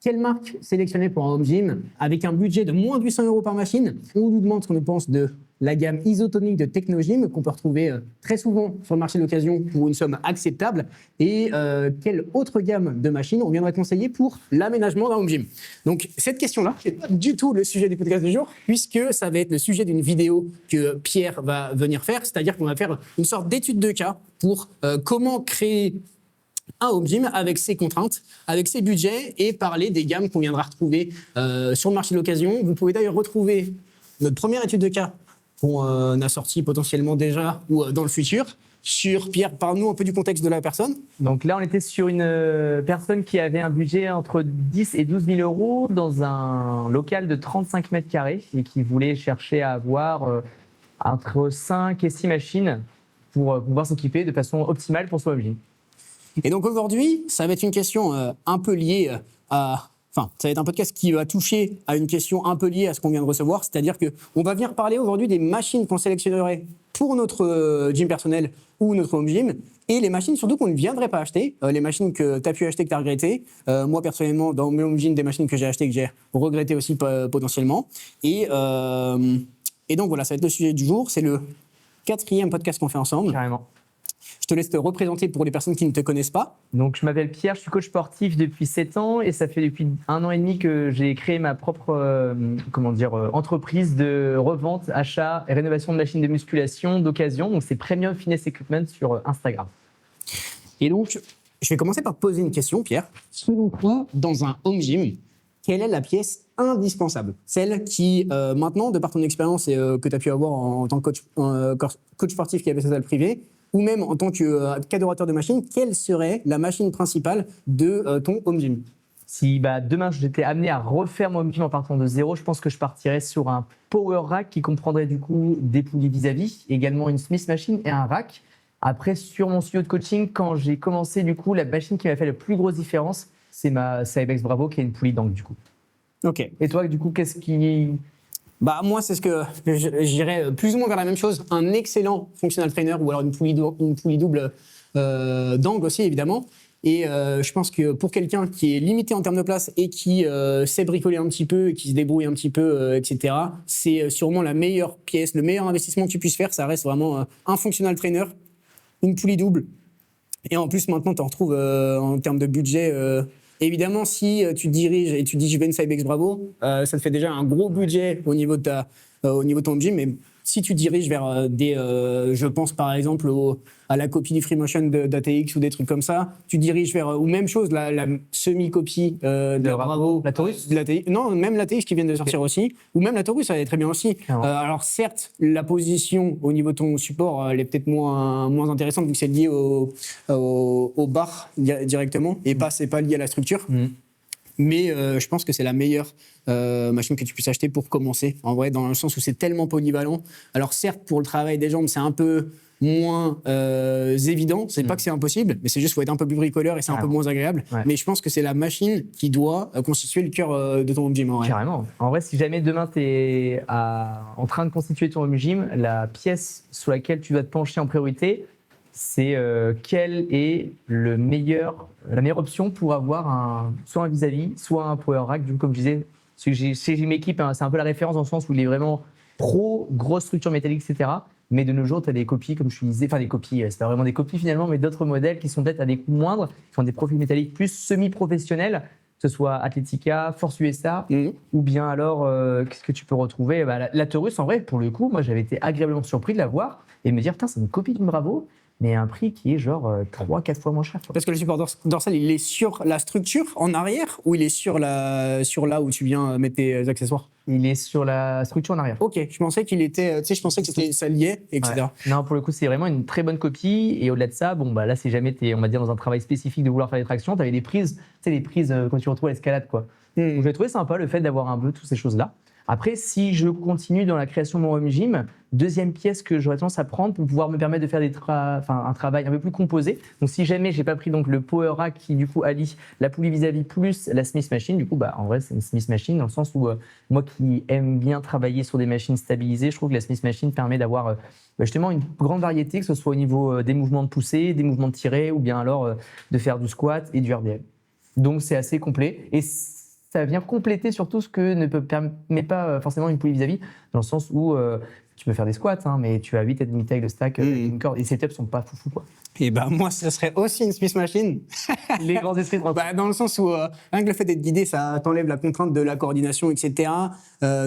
Quelle marque sélectionner pour un home gym avec un budget de moins de 800 € par machine? On nous demande ce qu'on nous pense de la gamme isotonique de Technogym qu'on peut retrouver très souvent sur le marché d'occasion pour une somme acceptable. Et quelle autre gamme de machines on viendrait conseiller pour l'aménagement d'un home gym? Donc cette question-là n'est pas du tout le sujet du podcast du jour, puisque ça va être le sujet d'une vidéo que Pierre va venir faire, c'est-à-dire qu'on va faire une sorte d'étude de cas pour comment créer un home gym avec ses contraintes, avec ses budgets et parler des gammes qu'on viendra retrouver sur le marché de l'occasion. Vous pouvez d'ailleurs retrouver notre première étude de cas qu'on a sortie potentiellement déjà ou dans le futur. Pierre, parle-nous un peu du contexte de la personne. Donc là, on était sur une personne qui avait un budget entre 10 et 12 000 € dans un local de 35 mètres carrés et qui voulait chercher à avoir entre 5 et 6 machines pour pouvoir s'équiper de façon optimale pour son home gym. Et donc aujourd'hui, ça va être une question un peu liée à... Enfin, ça va être un podcast qui va toucher à une question un peu liée à ce qu'on vient de recevoir, c'est-à-dire qu'on va venir parler aujourd'hui des machines qu'on sélectionnerait pour notre gym personnel ou notre home gym, et les machines surtout qu'on ne viendrait pas acheter, les machines que tu as pu acheter, que tu as regrettées. Moi, personnellement, dans mes home gym, des machines que j'ai achetées, que j'ai regrettées aussi potentiellement. Et donc voilà, ça va être le sujet du jour. C'est le 4e podcast qu'on fait ensemble. Carrément. Je te laisse te représenter pour les personnes qui ne te connaissent pas. Donc, je m'appelle Pierre, je suis coach sportif depuis 7 ans et ça fait depuis 1 an et demi que j'ai créé ma propre entreprise de revente, achat et rénovation de machines de musculation d'occasion. Donc, c'est Premium Fitness Equipment sur Instagram. Et donc, je vais commencer par te poser une question, Pierre. Selon toi, dans un home gym, quelle est la pièce indispensable? Celle qui, maintenant, de par ton expérience et que tu as pu avoir en tant que coach sportif qui avait sa salle privée, ou même en tant qu'adorateur de machines, quelle serait la machine principale de ton home gym? Si demain j'étais amené à refaire mon home gym en partant de zéro, je pense que je partirais sur un power rack qui comprendrait du coup des poulies vis-à-vis, également une Smith machine et un rack. Après, sur mon studio de coaching, quand j'ai commencé, du coup, la machine qui m'a fait la plus grosse différence, c'est ma Cybex Bravo qui a une poulie d'angle du coup. Ok. Et toi, du coup, qu'est-ce qui... Moi, c'est ce que j'irais plus ou moins vers la même chose. Un excellent functional trainer ou alors une poulie double d'angle aussi, évidemment. Et je pense que pour quelqu'un qui est limité en termes de place et qui sait bricoler un petit peu et qui se débrouille un petit peu, etc., c'est sûrement la meilleure pièce, le meilleur investissement que tu puisses faire. Ça reste vraiment un functional trainer, une poulie double. Et en plus, maintenant, tu en retrouves en termes de budget... Évidemment, si tu te diriges et tu dis je veux une Cybex Bravo, ça te fait déjà un gros budget au niveau de ton home gym. Mais si tu te diriges vers je pense par exemple à la copie du Freemotion d'ATX ou des trucs comme ça, tu te diriges vers, ou même chose, la semi-copie de la Bravo. La Taurus Non, même l'ATX qui vient de sortir aussi, ou même la Taurus, ça va très bien aussi. Alors certes, la position au niveau de ton support, elle est peut-être moins intéressante vu que c'est lié au bar directement et c'est pas lié à la structure. Mais je pense que c'est la meilleure machine que tu puisses acheter pour commencer, en vrai, dans le sens où c'est tellement polyvalent. Alors certes, pour le travail des jambes, c'est un peu moins évident. C'est pas que c'est impossible, mais c'est juste qu'il faut être un peu plus bricoleur et c'est un peu moins agréable. Ouais. Mais je pense que c'est la machine qui doit constituer le cœur de ton home gym. Carrément. En vrai, si jamais demain tu es en train de constituer ton home gym, la pièce sur laquelle tu dois te pencher en priorité, c'est quelle est la meilleure option pour avoir soit un vis-à-vis, soit un power rack. Du coup, comme je disais, chez Gym Équipe, c'est un peu la référence dans le sens où il est vraiment pro, grosse structure métallique, etc. Mais de nos jours, tu as des copies, comme je te disais, enfin des copies, c'est pas vraiment des copies finalement, mais d'autres modèles qui sont peut-être à des coûts moindres, qui ont des profils métalliques plus semi-professionnels, que ce soit Athletica, Force USA, ou bien alors, qu'est-ce que tu peux retrouver? La Taurus, en vrai, pour le coup, moi j'avais été agréablement surpris de la voir et de me dire, putain, c'est une copie d'une Bravo, mais à un prix qui est genre 3-4 fois moins cher. Parce que le support dorsal, il est sur la structure en arrière ou il est sur là où tu viens mettre tes accessoires? Il est sur la structure en arrière. Ok, je pensais qu'il était, je pensais que c'était ça liait, etc. Ouais. Non, pour le coup, c'est vraiment une très bonne copie. Et au-delà de ça, là, si jamais tu es, on va dire, dans un travail spécifique de vouloir faire des tractions, tu avais des prises, les prises quand tu retrouves à l'escalade, quoi. Donc, j'ai trouvé sympa le fait d'avoir un peu toutes ces choses-là. Après, si je continue dans la création de mon home gym, deuxième pièce que j'aurais tendance à prendre pour pouvoir me permettre de faire un travail un peu plus composé. Donc, si jamais j'ai pas pris le Power Rack qui du coup allie la poulie vis-à-vis plus la Smith Machine, du coup, en vrai, c'est une Smith Machine dans le sens où moi qui aime bien travailler sur des machines stabilisées, je trouve que la Smith Machine permet d'avoir justement une grande variété, que ce soit au niveau des mouvements de poussée, des mouvements de tirée ou bien alors de faire du squat et du RDL. Donc, c'est assez complet. Et ça vient compléter surtout ce que ne permet pas forcément une poulie vis-à-vis, dans le sens où tu peux faire des squats, hein, mais tu as 8,5 tailles de stack avec une corde, et ces setups sont pas foufou, quoi. Et ben moi, ça serait aussi une Smith Machine. Les grands esprits de Bah, dans le sens où rien que le fait d'être guidé, ça t'enlève la contrainte de la coordination, etc.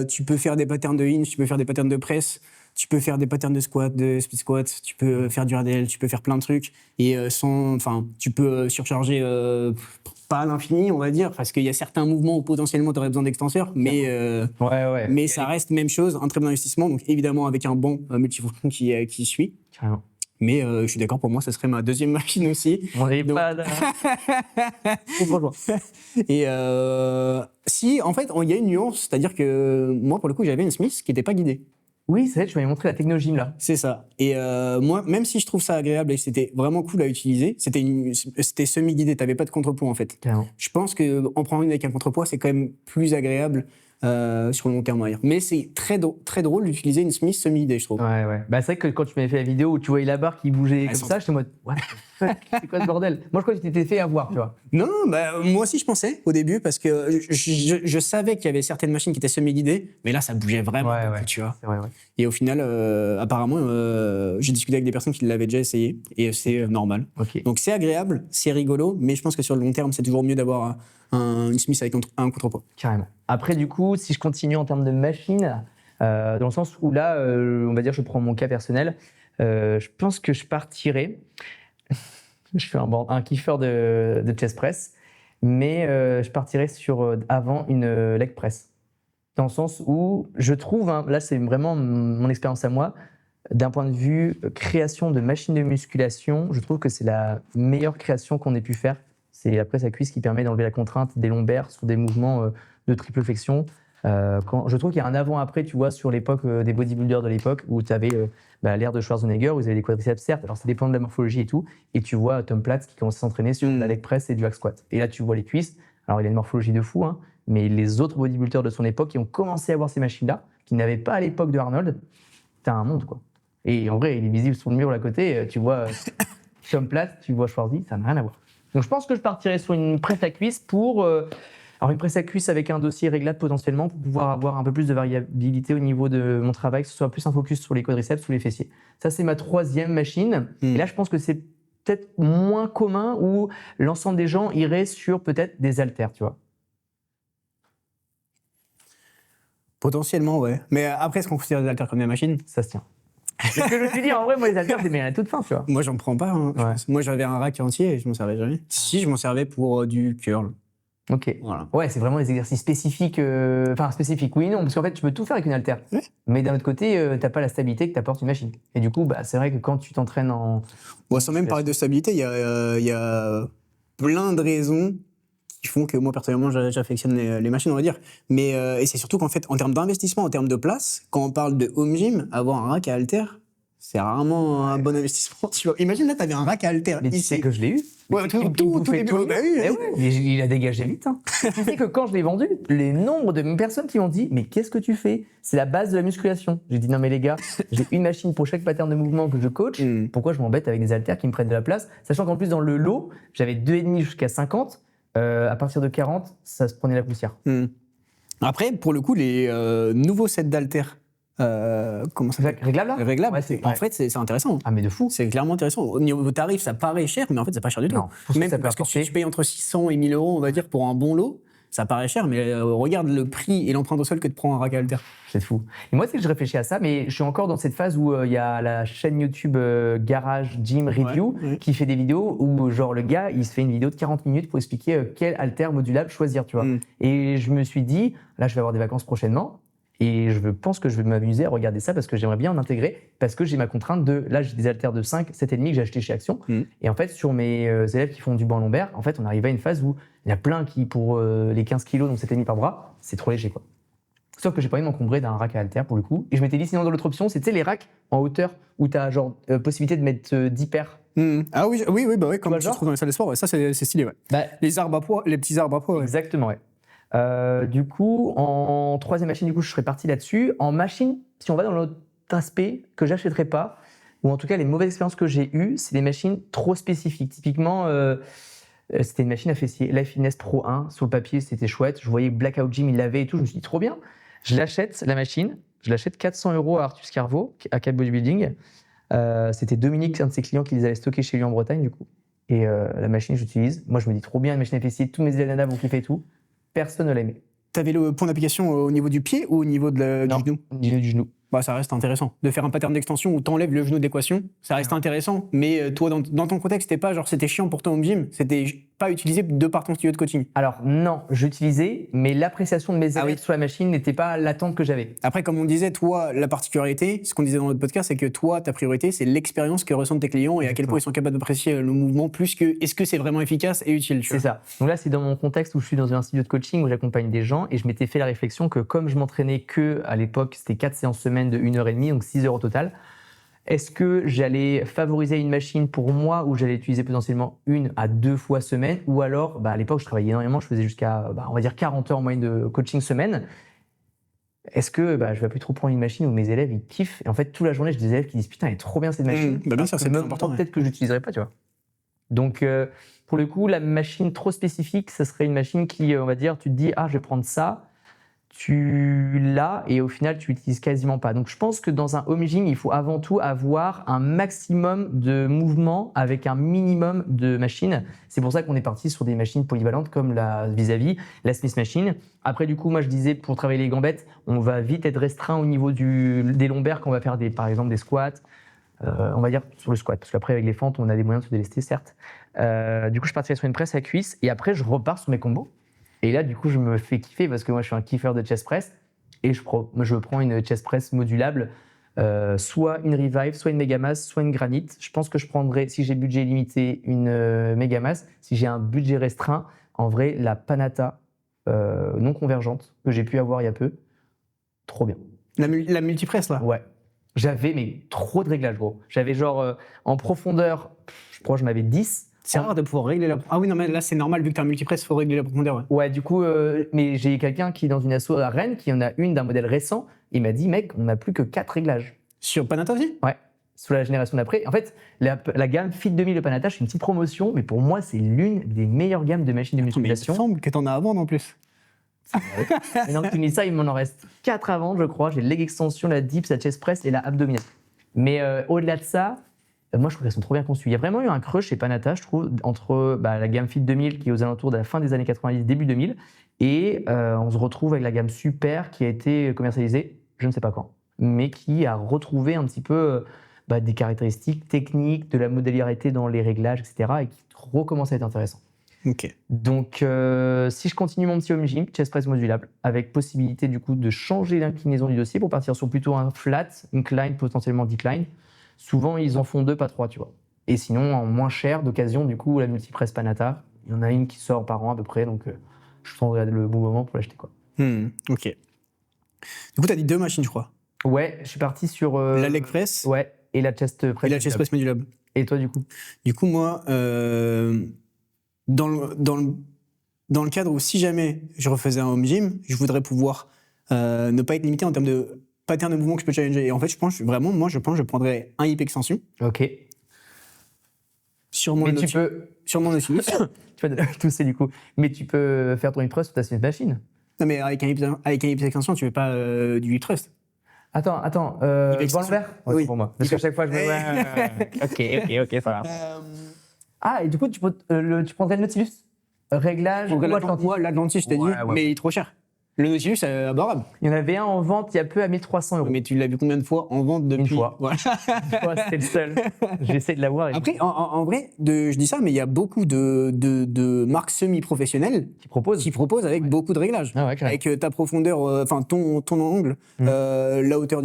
Tu peux faire des patterns de hinge, tu peux faire des patterns de presse, tu peux faire des patterns de squat, de split squat, tu peux faire du RDL, tu peux faire plein de trucs. Et tu peux surcharger pas à l'infini, on va dire, parce qu'il y a certains mouvements où potentiellement tu aurais besoin d'extenseurs, mais ça reste même chose, un très bon investissement. Donc évidemment avec un bon multifonction qui suit. Carrément. Mais je suis d'accord, pour moi, ça serait ma deuxième machine aussi. On n'est Donc- pas là. Et si, en fait, il y a une nuance, c'est-à-dire que moi, pour le coup, j'avais une Smith qui n'était pas guidée. Oui, c'est vrai, tu m'avais montré la technologie là. C'est ça. Et moi, même si je trouve ça agréable et que c'était vraiment cool à utiliser, c'était semi-guidé, t'avais pas de contrepoids en fait. Carrément. Je pense qu'en prendre une avec un contrepoids, c'est quand même plus agréable sur le long terme. Mais c'est très drôle d'utiliser une Smith semi-guidée, je trouve. Ouais. Bah, c'est vrai que quand tu m'avais fait la vidéo où tu voyais la barre qui bougeait comme ça, j'étais en mode, what the fuck, c'est quoi ce bordel? Moi, je crois que tu t'étais fait avoir, tu vois. Non, bah, moi aussi je pensais au début parce que je savais qu'il y avait certaines machines qui étaient semi-guidées, mais là ça bougeait vraiment beaucoup, tu vois. C'est vrai, ouais. Et au final, apparemment, j'ai discuté avec des personnes qui l'avaient déjà essayé et c'est normal. Ok. Donc c'est agréable, c'est rigolo, mais je pense que sur le long terme, c'est toujours mieux d'avoir une Smith avec un contrepoids. Carrément. Après, du coup, si je continue en termes de machine, dans le sens où là, on va dire, je prends mon cas personnel, je pense que je partirais. Je suis un kiffeur de chest press, mais je partirais sur avant une leg press. Dans le sens où je trouve, hein, là c'est vraiment mon expérience à moi, d'un point de vue création de machines de musculation, je trouve que c'est la meilleure création qu'on ait pu faire. C'est la presse à cuisse qui permet d'enlever la contrainte des lombaires sur des mouvements de triple flexion. Je trouve qu'il y a un avant-après, tu vois, sur l'époque des bodybuilders de l'époque où tu avais l'ère de Schwarzenegger, où ils avaient des quadriceps, certes, alors ça dépend de la morphologie et tout, et tu vois Tom Platz qui commence à s'entraîner sur la leg press et du hack squat. Et là, tu vois les cuisses, alors il a une morphologie de fou, hein, mais les autres bodybuilders de son époque qui ont commencé à avoir ces machines-là, qui n'avaient pas à l'époque de Arnold, t'as un monde, quoi. Et en vrai, il est visible sur le mur à côté, tu vois Tom Platz, tu vois Schwarzy, ça n'a rien à voir. Donc je pense que je partirais sur une presse à cuisse pour... alors une presse à cuisse avec un dossier réglable potentiellement pour pouvoir avoir un peu plus de variabilité au niveau de mon travail, que ce soit plus un focus sur les quadriceps ou les fessiers. Ça, c'est ma troisième machine. Et là, je pense que c'est peut-être moins commun où l'ensemble des gens iraient sur peut-être des haltères, tu vois. Potentiellement, ouais. Mais après, est-ce qu'on considère les haltères comme des machines? Ça se tient. C'est ce que je me suis dit, en vrai, moi, les haltères, c'est à toute fin, tu vois. Moi, j'en prends pas. Hein, je pense. Moi, j'avais un rack entier et je m'en servais jamais. Si, je m'en servais pour du curl. Ok. Voilà. Ouais, c'est vraiment des exercices spécifiques. Enfin, spécifiques, oui, non, parce qu'en fait, tu peux tout faire avec une haltère. Ouais. Mais d'un autre côté, t'as pas la stabilité que t'apporte une machine. Et du coup, c'est vrai que quand tu t'entraînes en. Bon, sans même parler de stabilité, il y a plein de raisons qui font que moi, personnellement, j'affectionne les machines, on va dire. Mais et c'est surtout qu'en fait, en termes d'investissement, en termes de place, quand on parle de home gym, avoir un rack à haltère, c'est rarement un bon investissement. Tu vois. Imagine là, t'avais un rack à haltère. Mais tu sais que je l'ai eu. Ouais, tout bouffait est tout. bien. Bah oui, Eh ouais, mais il a dégagé vite. Hein. Tu sais que quand je l'ai vendu, les nombres de personnes qui m'ont dit mais qu'est-ce que tu fais? C'est la base de la musculation. J'ai dit non mais les gars, j'ai une machine pour chaque pattern de mouvement que je coach. Pourquoi je m'embête avec des haltères qui me prennent de la place? Sachant qu'en plus dans le lot, j'avais 2,5 jusqu'à 50. À partir de 40, ça se prenait la poussière. Après, pour le coup, les nouveaux sets d'haltères, comment ça s'appelle? Réglable là? Réglable. Ouais, En fait, c'est intéressant. Ah mais de fou. C'est clairement intéressant. Au niveau tarif, ça paraît cher, mais en fait, c'est pas cher du tout. Non, pour ce que Même ça peut parce que apporter. tu payes entre 600 et 1000 euros, on va dire, pour un bon lot. Ça paraît cher, mais regarde le prix et l'empreinte au sol que te prend un rack à haltères. C'est fou. Et moi, c'est que je réfléchis à ça, mais je suis encore dans cette phase où il y a la chaîne YouTube Garage Gym Review qui fait des vidéos où, genre, le gars, il se fait une vidéo de 40 minutes pour expliquer quel haltère modulable choisir, tu vois. Et je me suis dit, là, je vais avoir des vacances prochainement. Et je pense que je vais m'amuser à regarder ça parce que j'aimerais bien en intégrer, parce que j'ai ma contrainte de, là j'ai des haltères de 5, 7,5 que j'ai acheté chez Action. Et en fait, sur mes élèves qui font du banc lombaire, en fait, on arrive à une phase où il y a plein qui, pour les 15 kilos, donc 7,5 par bras, c'est trop léger, quoi. Sauf que j'ai pas envie de m'encombrer d'un rack à haltères pour le coup. Et je m'étais dit, sinon, dans l'autre option, c'est, tu sais, les racks en hauteur où tu as genre possibilité de mettre 10 paires. Ah oui, bah ouais, comme tu genre trouves dans les salles de sport, ouais, ça c'est stylé, ouais. Bah, Les arbres à poids, les petits arbres à poids, ouais. Exactement, ouais. Du coup, en troisième machine, du coup, je serais parti là-dessus. En machine, si on va dans l'autre aspect que j'achèterais pas, ou en tout cas les mauvaises expériences que j'ai eues, c'est des machines trop spécifiques. Typiquement, C'était une machine à fessier, Life Fitness Pro 1. Sur le papier, c'était chouette. Je voyais Blackout Gym, il l'avait et tout. Je me suis dit, trop bien. Je l'achète, la machine. Je l'achète 400 € à Artus Carvo, à Cap Bodybuilding. C'était Dominique, un de ses clients, qui les avait stockés chez lui en Bretagne, du coup. Et la machine, j'utilise. Moi, je me dis, trop bien, une machine à fessier. Tous mes élèves nana vont kiffer et tout. Personne ne l'a aimé. T'avais le point d'application au niveau du pied ou au niveau du genou? Au niveau du genou. Bah, ça reste intéressant. De faire un pattern d'extension où t'enlèves le genou de l'équation, ça reste intéressant. Mais toi, dans ton contexte, c'était pas genre c'était chiant pour toi au gym, c'était pas utilisé de par ton studio de coaching. Alors non, j'utilisais, mais l'appréciation de mes élèves sur la machine n'était pas l'attente que j'avais. Après, comme on disait, toi, la particularité, ce qu'on disait dans notre podcast, c'est que toi, ta priorité, c'est l'expérience que ressentent tes clients et à quel point ils sont capables d'apprécier le mouvement plus que est-ce que c'est vraiment efficace et utile. C'est ça. Donc là, c'est dans mon contexte où je suis dans un studio de coaching où j'accompagne des gens et je m'étais fait la réflexion que comme je m'entraînais que à l'époque, c'était 4 séances semaine de 1h30, donc 6 heures au total. Est-ce que j'allais favoriser une machine pour moi où j'allais utiliser potentiellement 1 à 2 fois semaine ou alors, à l'époque, je travaillais énormément, je faisais jusqu'à, on va dire 40 heures en moyenne de coaching semaine. Est-ce que je vais plus trop prendre une machine où mes élèves ils kiffent et en fait toute la journée j'ai des élèves qui disent putain elle est trop bien cette machine. Bien sûr, c'est même important. peut-être que je l'utiliserai pas, tu vois. Donc pour le coup la machine trop spécifique, ça serait une machine qui on va dire tu te dis je vais prendre ça, tu l'as et au final tu l'utilises quasiment pas. Donc je pense que dans un home gym il faut avant tout avoir un maximum de mouvements avec un minimum de machines. C'est pour ça qu'on est parti sur des machines polyvalentes comme la Vis-à-vis, la Smith Machine. Après du coup moi je disais pour travailler les gambettes on va vite être restreint au niveau des lombaires quand on va faire par exemple des squats. On va dire sur le squat parce qu'après avec les fentes on a des moyens de se délester certes. Du coup je partirais sur une presse à cuisse et après je repars sur mes combos. Et là, du coup, je me fais kiffer parce que moi, je suis un kiffeur de chest press et je prends une chest press modulable, soit une Revive, soit une Megamass, soit une Granite. Je pense que je prendrais, si j'ai budget limité, une Megamass. Si j'ai un budget restreint, en vrai, la Panatta non convergente que j'ai pu avoir il y a peu, trop bien. La multipresse, là? Ouais. J'avais trop de réglages, gros. J'avais genre en profondeur, je crois que j'en avais 10. C'est rare de pouvoir régler la... Ah oui, non, mais là, c'est normal, vu que tu as un multipresse, il faut régler la profondeur. Ouais, du coup, mais j'ai quelqu'un qui est dans une asso à Rennes, qui en a une d'un modèle récent, il m'a dit, mec, on n'a plus que 4 réglages. Sur Panatta aussi? Ouais, sur la génération d'après. En fait, la gamme Fit 2000 de Panatta, c'est une petite promotion, mais pour moi, c'est l'une des meilleures gammes de machines de musculation. Mais il me semble que tu en as à vendre en plus. Maintenant que tu me dis ça, il m'en en reste 4 à vendre, je crois. J'ai leg extension, la dips, la chest press et la abdominale. Mais au-delà de ça, moi, je trouve qu'elles sont trop bien conçues. Il y a vraiment eu un creux chez Panatta, je trouve, entre la gamme Fit 2000 qui est aux alentours de la fin des années 90, début 2000, et on se retrouve avec la gamme Super qui a été commercialisée, je ne sais pas quand, mais qui a retrouvé un petit peu des caractéristiques techniques, de la modularité dans les réglages, etc., et qui recommence à être intéressant. Ok. Donc, si je continue mon petit home gym, chest press modulable, avec possibilité du coup de changer l'inclinaison du dossier pour partir sur plutôt un flat, incline, potentiellement decline. Souvent, ils en font 2, pas 3, tu vois. Et sinon, en moins cher, d'occasion, du coup, la multipresse Panatta, il y en a une qui sort par an à peu près, donc je prendrai le bon moment pour l'acheter, quoi. Ok. Du coup, tu as dit 2 machines, je crois. Ouais, je suis parti sur... la leg press. Ouais, et la chest press. Et la chest press modulable. Et toi, du coup? Du coup, moi, dans le cadre où si jamais je refaisais un home gym, je voudrais pouvoir ne pas être limité en termes de pattern de mouvement que je peux challenger. Et en fait, je pense que je prendrais un hip extension. Ok. Sûrement mais tu peux... Sûrement le Nautilus. Tu vas tousser du coup. Mais tu peux faire ton hip thrust sur ta Smith Machine. Non, mais avec un hip extension, tu fais pas du hip thrust. Attends, devant l'envers? Oui. C'est pour moi. Parce qu'à chaque fois, je me... Ok, ça va. Et du coup, tu prendrais le Nautilus? Réglage ou Atlantis? L'Atlantis, je t'ai dit, mais il est trop cher. Le Nautilus, c'est abordable. Il y en avait un en vente il y a peu à 1 300 €. Mais tu l'as vu combien de fois en vente depuis? Une fois. Voilà. C'était le seul. J'essaie de l'avoir. Après, en vrai, je dis ça, mais il y a beaucoup de marques semi-professionnelles qui proposent avec beaucoup de réglages. Avec ta profondeur, enfin ton angle, la hauteur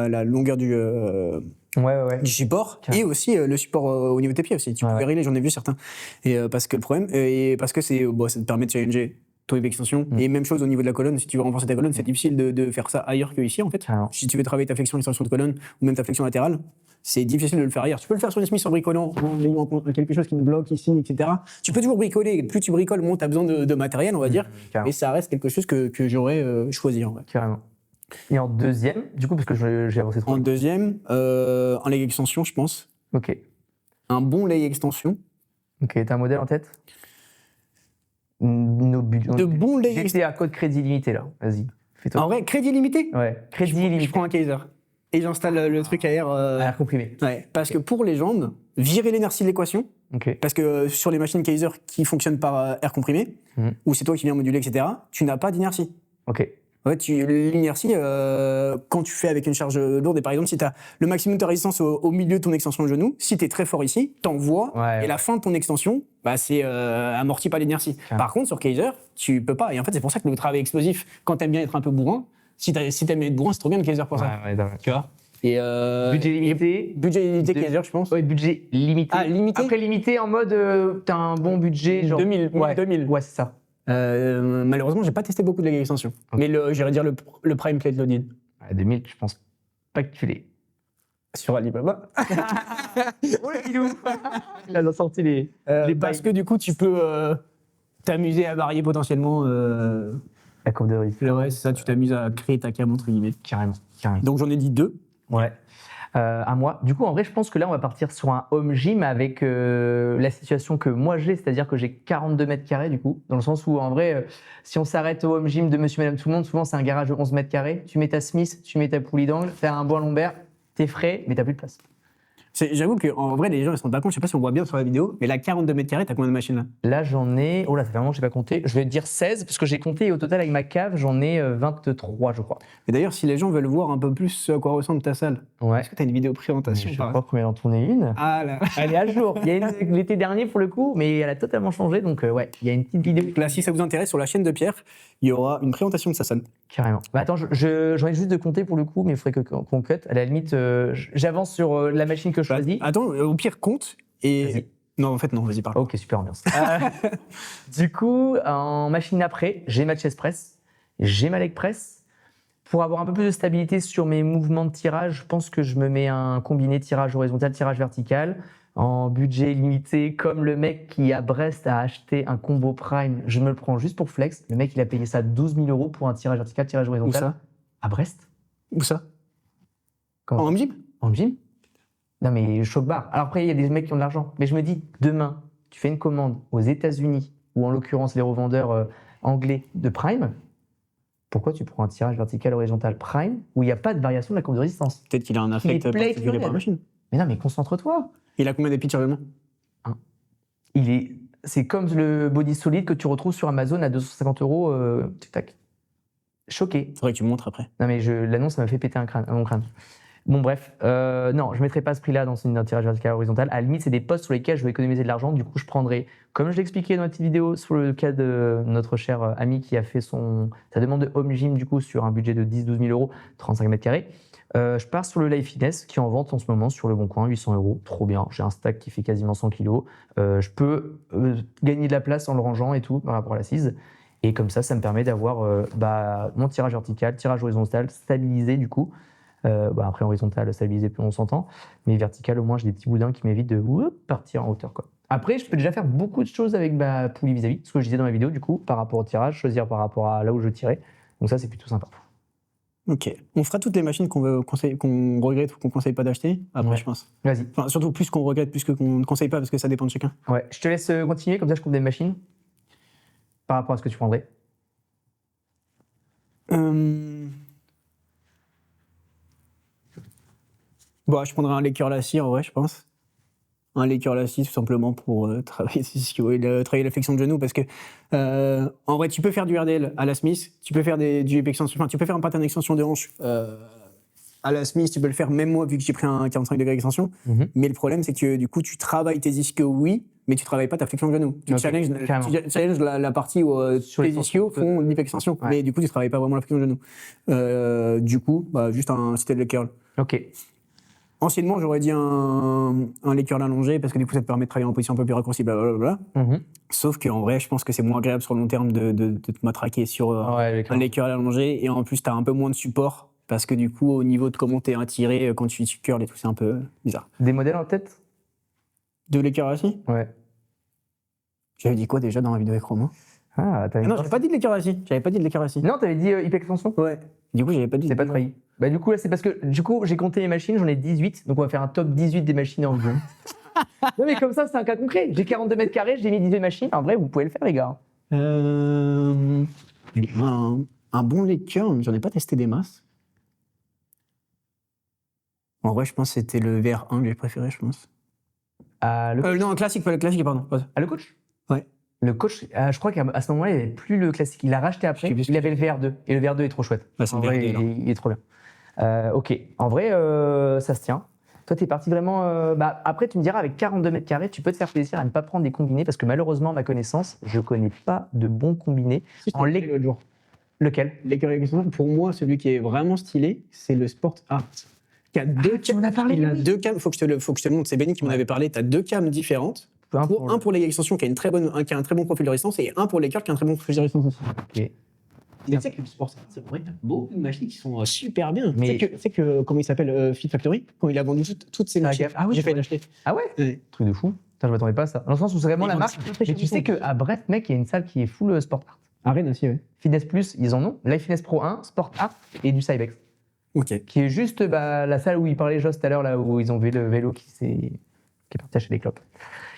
la longueur du support et aussi le support au niveau de tes pieds aussi. Tu peux régler, j'en ai vu certains. Et parce que le problème, parce que ça te permet de challenger ton hip extension. Et même chose au niveau de la colonne, si tu veux renforcer ta colonne, c'est difficile de faire ça ailleurs qu'ici en fait. Si tu veux travailler ta flexion extension de colonne ou même ta flexion latérale, c'est difficile de le faire ailleurs. Tu peux le faire sur les Smith en bricolant, en ayant quelque chose qui me bloque ici, etc. Tu peux toujours bricoler. Plus tu bricoles, moins tu as besoin de matériel, on va dire. Et ça reste quelque chose que j'aurais choisi en vrai. Carrément. Et en deuxième, du coup, parce que j'ai avancé trop. En deuxième, en leg extension, je pense. Ok. Un bon leg extension. Ok, t'as un modèle en tête? Nos budgets. De bons leg J'étais à code crédit limité là. Vas-y, fais-toi. En vrai, crédit limité. Ouais, crédit Je limité. prends un Kaiser. Et j'installe le truc à air. À air comprimé. Ouais, parce que pour les jambes, virer l'inertie de l'équation, Ok. parce que sur les machines Kaiser qui fonctionnent par air comprimé, Mhm. ou c'est toi qui viens moduler, etc., tu n'as pas d'inertie. Ok. Ouais, l'inertie, quand tu fais avec une charge lourde, et par exemple, si tu as le maximum de ta résistance au milieu de ton extension de genou, si tu es très fort ici, t'envoies, Ouais, et ouais. la fin de ton extension, bah, c'est amorti par l'inertie. Ouais. Par contre, sur Kaiser, tu peux pas. Et en fait, c'est pour ça que le travail explosif, quand t'aimes bien être un peu bourrin, si t'aimes bien être bourrin, c'est trop bien le Kaiser pour ça. Ouais, d'accord. Tu vois et Budget limité. budget limité De- Kaiser, je pense. Ouais, budget limité. Ah, limité. Après, limité en mode, t'as un bon budget, genre. 2000, Ouais, 2000. Ouais, c'est ça. Malheureusement, j'ai pas testé beaucoup de leg extension. Ok. Mais j'irais dire le Prime Plate Loaded Ouais, 2000, je pense pas que tu l'aies. sur Alibaba. Oh le filou. Il a sorti les Parce bails. que du coup, tu peux t'amuser à varier potentiellement. La courbe de risque. Ouais, c'est ça, tu t'amuses à créer ta cam entre guillemets. Carrément. Donc j'en ai dit 2. Ouais. À moi. Du coup, en vrai, je pense que là, on va partir sur un home gym avec la situation que moi j'ai, c'est-à-dire que j'ai 42 mètres carrés, du coup, dans le sens où, en vrai, si on s'arrête au home gym de monsieur, madame, tout le monde, souvent, c'est un garage de 11 mètres carrés. Tu mets ta Smith, tu mets ta poulie d'angle, t'as un banc lombaire, t'es frais, mais t'as plus de place. J'avoue qu'en vrai, les gens ils se rendent pas compte, je sais pas si on voit bien sur la vidéo, mais là, 42 mètres carrés, t'as combien de machines là? Là, j'en ai. Oh là, ça fait vraiment que je n'ai pas compté. Je vais dire 16, parce que j'ai compté et au total, avec ma cave, j'en ai 23, je crois. Et d'ailleurs, si les gens veulent voir un peu plus ce à quoi ressemble ta salle, Ouais. est-ce que t'as une vidéo présentation Je par crois qu'on vient d'en tourner une. Ah là. Elle est à jour. Il y a une l'été dernier pour le coup, mais elle a totalement changé. Donc, ouais, il y a une petite vidéo. Là, si ça vous intéresse, sur la chaîne de Pierre, il y aura une présentation de sa salle. Carrément. Bah, attends, j'en ai juste de compter pour le coup, mais il faudrait qu'on cut. À la limite, j'avance sur la machine que je choisis. Attends, au pire, compte et. Vas-y. Non, en fait, non, vas-y, parle. Ok, super ambiance. Du coup, en machine après, j'ai ma chest press, j'ai ma leg press. Pour avoir un peu plus de stabilité sur mes mouvements de tirage, je pense que je me mets un combiné tirage horizontal, tirage vertical. En budget limité, comme le mec qui à Brest a acheté un combo prime, je me le prends juste pour flex. Le mec, il a payé ça 12 000 € pour un tirage vertical, tirage Où horizontal. ça À Brest. Où ça Comment En home gym En gym. Non, mais choc bar. Alors après, il y a des mecs qui ont de l'argent. Mais je me dis, demain, tu fais une commande aux États-Unis, ou en l'occurrence les revendeurs anglais de Prime, pourquoi tu prends un tirage vertical horizontal Prime où il n'y a pas de variation de la courbe de résistance? Peut-être qu'il a un affect plate particulier par loaded. machine. Mais non, mais concentre-toi. Il a combien d'épices chargement? C'est comme le body solide que tu retrouves sur Amazon à 250 €. Tic-tac. Choqué. Faudrait que tu me montres après. Non, mais l'annonce, ça m'a fait péter mon crâne. Bon, bref. Non, je ne mettrai pas ce prix-là dans un tirage vertical horizontal. À la limite, c'est des postes sur lesquels je vais économiser de l'argent. Du coup, je prendrai, comme je l'expliquais dans ma petite vidéo, sur le cas de notre cher ami qui a fait sa demande de home gym, du coup, sur un budget de 10-12 000 €, 35 mètres carrés. Je pars sur le Life Fitness qui est en vente en ce moment sur le Bon Coin, 800 €. Trop bien. J'ai un stack qui fait quasiment 100 kg. Je peux gagner de la place en le rangeant et tout par rapport à l'assise. Et comme ça me permet d'avoir mon tirage vertical, tirage horizontal, stabilisé du coup. Après, horizontal, stabilisé, plus on s'entend. Mais vertical, au moins, j'ai des petits boudins qui m'évitent de partir en hauteur, quoi. Après, je peux déjà faire beaucoup de choses avec ma poulie vis-à-vis, ce que je disais dans la vidéo, du coup, par rapport au tirage, choisir par rapport à là où je tirais. Donc ça, c'est plutôt sympa. Ok. On fera toutes les machines qu'on regrette ou qu'on conseille pas d'acheter après, Ouais. je pense. Vas-y. Enfin, surtout plus qu'on regrette, plus qu'on ne conseille pas, parce que ça dépend de chacun. Ouais, je te laisse continuer, comme ça, je compte des machines par rapport à ce que tu prendrais. Bon, je prendrais un Laker Lassie, en vrai, je pense. Un Laker Lassie, tout simplement pour travailler la flexion de genou, parce que, en vrai, tu peux faire du RDL à la Smith, tu peux faire du hip extension, enfin, tu peux faire un pattern d'extension de hanche à la Smith, tu peux le faire, même moi, vu que j'ai pris un 45 degrés extension. Mais le problème, c'est que, du coup, tu travailles tes ischios, oui, mais tu travailles pas ta flexion de genou. Tu Ok, challenges la partie où Sur tes les ischios font une hip extension, Ouais. mais du coup, tu travailles pas vraiment la flexion de genou. Du coup, juste un système de curl. Ok. Anciennement, j'aurais dit un leg curl allongé parce que du coup, ça te permet de travailler en position un peu plus raccourcie, blablabla. Sauf qu'en vrai, je pense que c'est moins agréable sur le long terme de te matraquer sur Ouais, un leg curl allongé. Et en plus, tu as un peu moins de support parce que du coup, au niveau de comment tu es attiré quand tu curls et tout, c'est un peu bizarre. Des modèles en tête? Deux leg curl assis? Ouais. J'avais dit quoi déjà dans la vidéo avec Romain? Ah, t'avais Non, j'avais pas dit de leg curl assis. J'avais pas dit de leg curl assis. Non, t'avais dit hip extension? Ouais. Du coup, j'avais pas dit. C'est pas trahi. Bah, du coup, là, c'est parce que du coup, j'ai compté les machines, j'en ai 18, donc on va faire un top 18 des machines en gym. Non, mais comme ça, c'est un cas concret. J'ai 42 mètres carrés, j'ai mis 18 machines. En vrai, vous pouvez le faire, les gars. Un bon lecture, mais j'en ai pas testé des masses. En vrai, je pense que c'était le VR1 que j'ai préféré, je pense. Non, classique, pas le classique, pardon. Ah, le coach? Ouais. Le coach, je crois qu'à ce moment-là, il n'y avait plus le classique. Il l'a racheté après. Il avait le VR2. Et le VR2 est trop chouette. Bah, c'est En le vrai, VR2, il est trop bien. Ok. En vrai, ça se tient. Toi, tu es parti vraiment. Après, tu me diras, avec 42 mètres carrés, tu peux te faire plaisir à ne pas prendre des combinés parce que malheureusement, à ma connaissance, je ne connais pas de bons combinés. L'autre jour. Lequel? Pour moi, celui qui est vraiment stylé, c'est le Sport Art. Qui a deux tu m'en as parlé. Il a deux cams. Faut que je te le montre. C'est Benny qui m'en avait parlé. Tu as deux cams différentes. Un pour les extensions qui a un très bon profil de résistance et un pour les curls qui a un très bon profil de résistance aussi. Ok. Mais tu sais que le Sport Art, c'est vrai, il y a beaucoup de machines qui sont super bien. Mais- Tu sais que comment il s'appelle Fit Factory, quand il a vendu toutes ses machines, Ah oui, j'ai c'est failli vrai. l'acheter. Ah ouais? Ouais. Truc de fou. Putain, je m'attendais pas à ça. Dans le sens où c'est vraiment Ils la vendent marque. très, très Mais cher, tu sais qu'à Brest, mec, il y a une salle qui est full sport art. À Rennes aussi, ouais. Fitness Plus, ils en ont. Life Fitness Pro 1, Sport Art et du Cybex. Ok. Qui est juste la salle où il parlait Joss tout à l'heure, là où ils ont vu le vélo qui est parti acheter des clopes.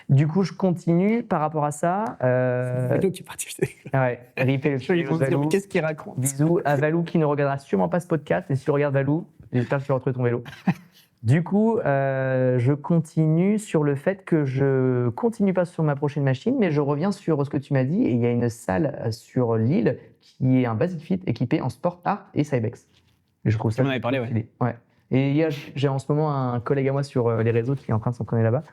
Du coup, je continue par rapport à ça. Vélo qui est parti acheter. Ouais, ripé le Ils pied vont se dire, Valou. mais qu'est-ce qu'il raconte? Bisous à Valou qui ne regardera sûrement pas ce podcast. Et si tu regardes Valou, j'espère que tu vas retrouver ton vélo. Du coup, je continue sur le fait que je continue pas sur ma prochaine machine, mais je reviens sur ce que tu m'as dit. Et il y a une salle sur Lille qui est un Basic Fit équipé en Sport Art et Cybex. Et je trouve ça. Tu m'en avais parlé, ouais. stylé. Ouais. Et j'ai en ce moment un collègue à moi sur les réseaux qui est en train de s'entraîner là-bas.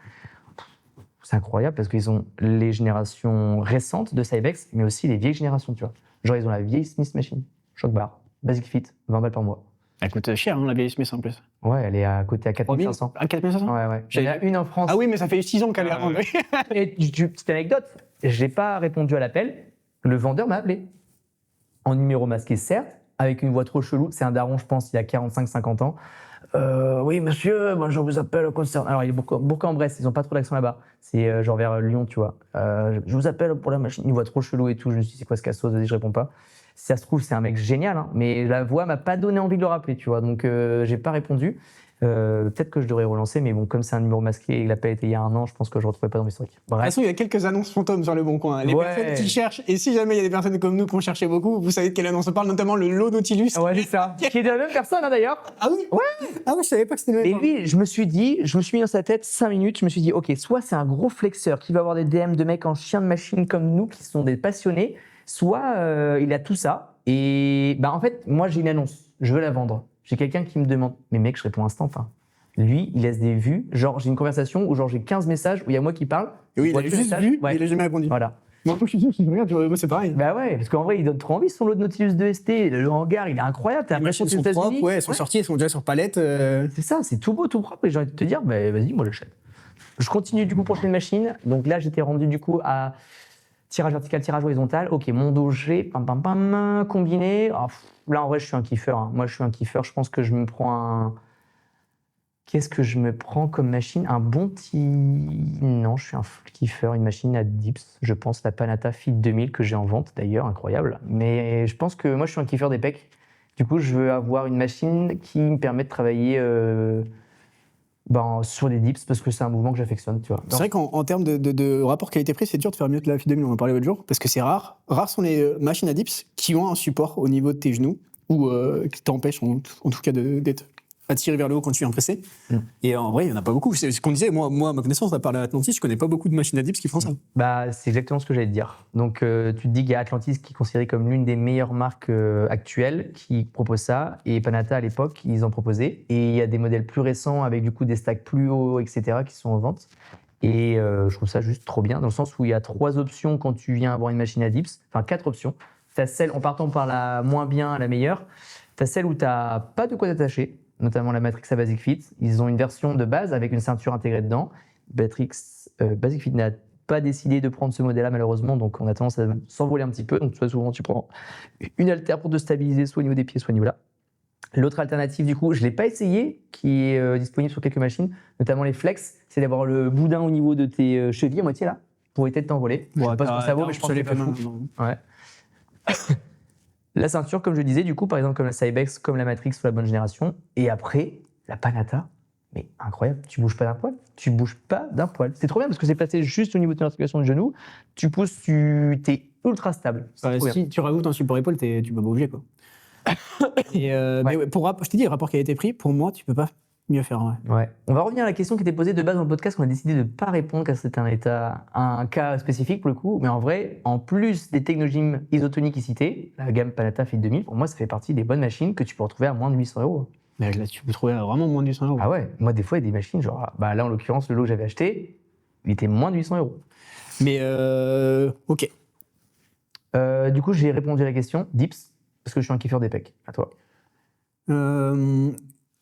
C'est incroyable parce qu'ils ont les générations récentes de Cybex, mais aussi les vieilles générations, tu vois. Genre, ils ont la vieille Smith Machine, Shock Bar, Basic Fit, 20 balles par mois. Elle coûte cher, la vieille Smith en plus. Ouais, elle est à côté à 4500. À 4500. Ouais, ouais. Il y en a une en France. Ah oui, mais ça fait 6 ans qu'elle est à vendre. Et petite anecdote, j'ai pas répondu à l'appel. Le vendeur m'a appelé. En numéro masqué, certes, avec une voix trop chelou. C'est un daron, je pense, il y a 45-50 ans. Oui, monsieur, moi, je vous appelle concernant. Alors, il est Bourg-en-Bresse, ils n'ont pas trop d'accent là-bas. C'est genre vers Lyon, tu vois. Je vous appelle pour la machine. Une voix trop chelou et tout. Je me suis dit, c'est quoi ce cassos? Vas-y, je réponds pas. Si ça se trouve, c'est un mec génial, hein, mais la voix m'a pas donné envie de le rappeler, tu vois. Donc, j'ai pas répondu. Peut-être que je devrais relancer, mais bon, comme c'est un numéro masqué et que l'appel était il y a un an, je pense que je ne retrouverai pas dans mes historiques. De toute façon, il y a quelques annonces fantômes sur le bon coin. Les personnes qui cherchent, et si jamais il y a des personnes comme nous qui ont cherché beaucoup, vous savez de quelle annonce on parle, notamment le lot Nautilus. Ouais, c'est ça. Qui est de la même personne, hein, d'ailleurs. Ah oui? Ouais. Ah ouais, je savais pas que c'était le même. Et lui, je me suis mis dans sa tête 5 minutes, je me suis dit, ok, soit c'est un gros flexeur qui va avoir des DM de mecs en chien de machine comme nous, qui sont des passionnés, soit il a tout ça. Et en fait, moi, j'ai une annonce, je veux la vendre. J'ai quelqu'un qui me demande, mais mec, je réponds instant, enfin. Lui, il laisse des vues. Genre, j'ai une conversation où genre j'ai 15 messages où il y a moi qui parle. Et oui, il a juste vu, ouais. il a jamais répondu. Voilà. Moi, je suis sûr, si je regarde, moi, c'est pareil. Bah ouais, parce qu'en vrai, il donne trop envie son lot de Nautilus 2ST. Le hangar, il est incroyable. T'as Les l'impression machines que c'est sont aux propres, États-Unis. ouais, elles sont sorties, elles sont déjà sur palette. C'est ça, c'est tout beau, tout propre. Et j'ai envie de te dire, bah, vas-y, moi, j'achète. Je continue du coup pour une machine. Donc là, j'étais rendu du coup à tirage vertical, tirage horizontal. Ok, mon doger, combiné. Oh, là, en vrai, je suis un kiffeur. Hein. Moi, je suis un kiffeur. Je pense que je me prends un. Qu'est-ce que je me prends comme machine? Un bon petit... Non, je suis un full kiffeur, une machine à dips. Je pense la Panata Fit 2000 que j'ai en vente d'ailleurs, incroyable. Mais je pense que moi, je suis un kiffeur des pecs. Du coup, je veux avoir une machine qui me permet de travailler sur des dips parce que c'est un mouvement que j'affectionne, tu vois. C'est vrai qu'en termes de rapport qualité-prix, c'est dur de faire mieux que la Fit 2000, on en parlait l'autre jour, parce que c'est rare. Rares sont les machines à dips qui ont un support au niveau de tes genoux ou qui t'empêchent en tout cas d'être attiré vers le haut quand tu es pressé. Et en vrai, il n'y en a pas beaucoup. C'est ce qu'on disait, moi, à ma connaissance, à part l'Atlantis, je ne connais pas beaucoup de machines à dips qui font ça. Bah, c'est exactement ce que j'allais te dire. Donc, tu te dis qu'il y a Atlantis qui est considéré comme l'une des meilleures marques actuelles qui propose ça. Et Panata, à l'époque, ils en proposaient. Et il y a des modèles plus récents avec du coup des stacks plus hauts, etc., qui sont en vente. Et je trouve ça juste trop bien, dans le sens où il y a 3 options quand tu viens avoir une machine à dips. Enfin, 4 options. Tu as celle, en partant par la moins bien à la meilleure, tu as celle où tu n'as pas de quoi t'attacher, notamment la Matrix à Basic Fit. Ils ont une version de base avec une ceinture intégrée dedans. Basic Fit n'a pas décidé de prendre ce modèle-là, malheureusement, donc on a tendance à s'envoler un petit peu. Donc souvent, tu prends une haltère pour te stabiliser, soit au niveau des pieds, soit au niveau là. L'autre alternative, du coup, je ne l'ai pas essayé, qui est disponible sur quelques machines, notamment les flex, c'est d'avoir le boudin au niveau de tes chevilles à moitié là, pour éviter de t'envoler. Je ne sais pas ce que ça vaut, mais je pense que c'est pas fou. Ouais. La ceinture, comme je disais, du coup, par exemple, comme la Cybex, comme la Matrix ou la bonne génération. Et après, la Panata. Mais incroyable, tu bouges pas d'un poil. Tu bouges pas d'un poil. C'est trop bien parce que c'est placé juste au niveau de ton articulation du genou. Tu pousses, t'es ultra stable. C'est trop bien. Si tu rajoutes un support épaule, tu peux pas bouger, quoi. Mais ouais, je t'ai dit, le rapport qui a été pris, pour moi, tu peux pas mieux faire. Ouais. Ouais. On va revenir à la question qui était posée de base dans le podcast. On a décidé de ne pas répondre car c'était un cas spécifique pour le coup. Mais en vrai, en plus des technogymes isotoniques cités, la gamme Palata Fit 2000, pour moi, ça fait partie des bonnes machines que tu peux retrouver à moins de 800 €. Mais là, tu peux trouver vraiment moins de 800 €. Ah ouais, moi des fois il y a des machines, genre là en l'occurrence le lot que j'avais acheté, il était moins de 800 €. Mais ok. Du coup j'ai répondu à la question, Dips, parce que je suis un kiffeur des pecs. À toi.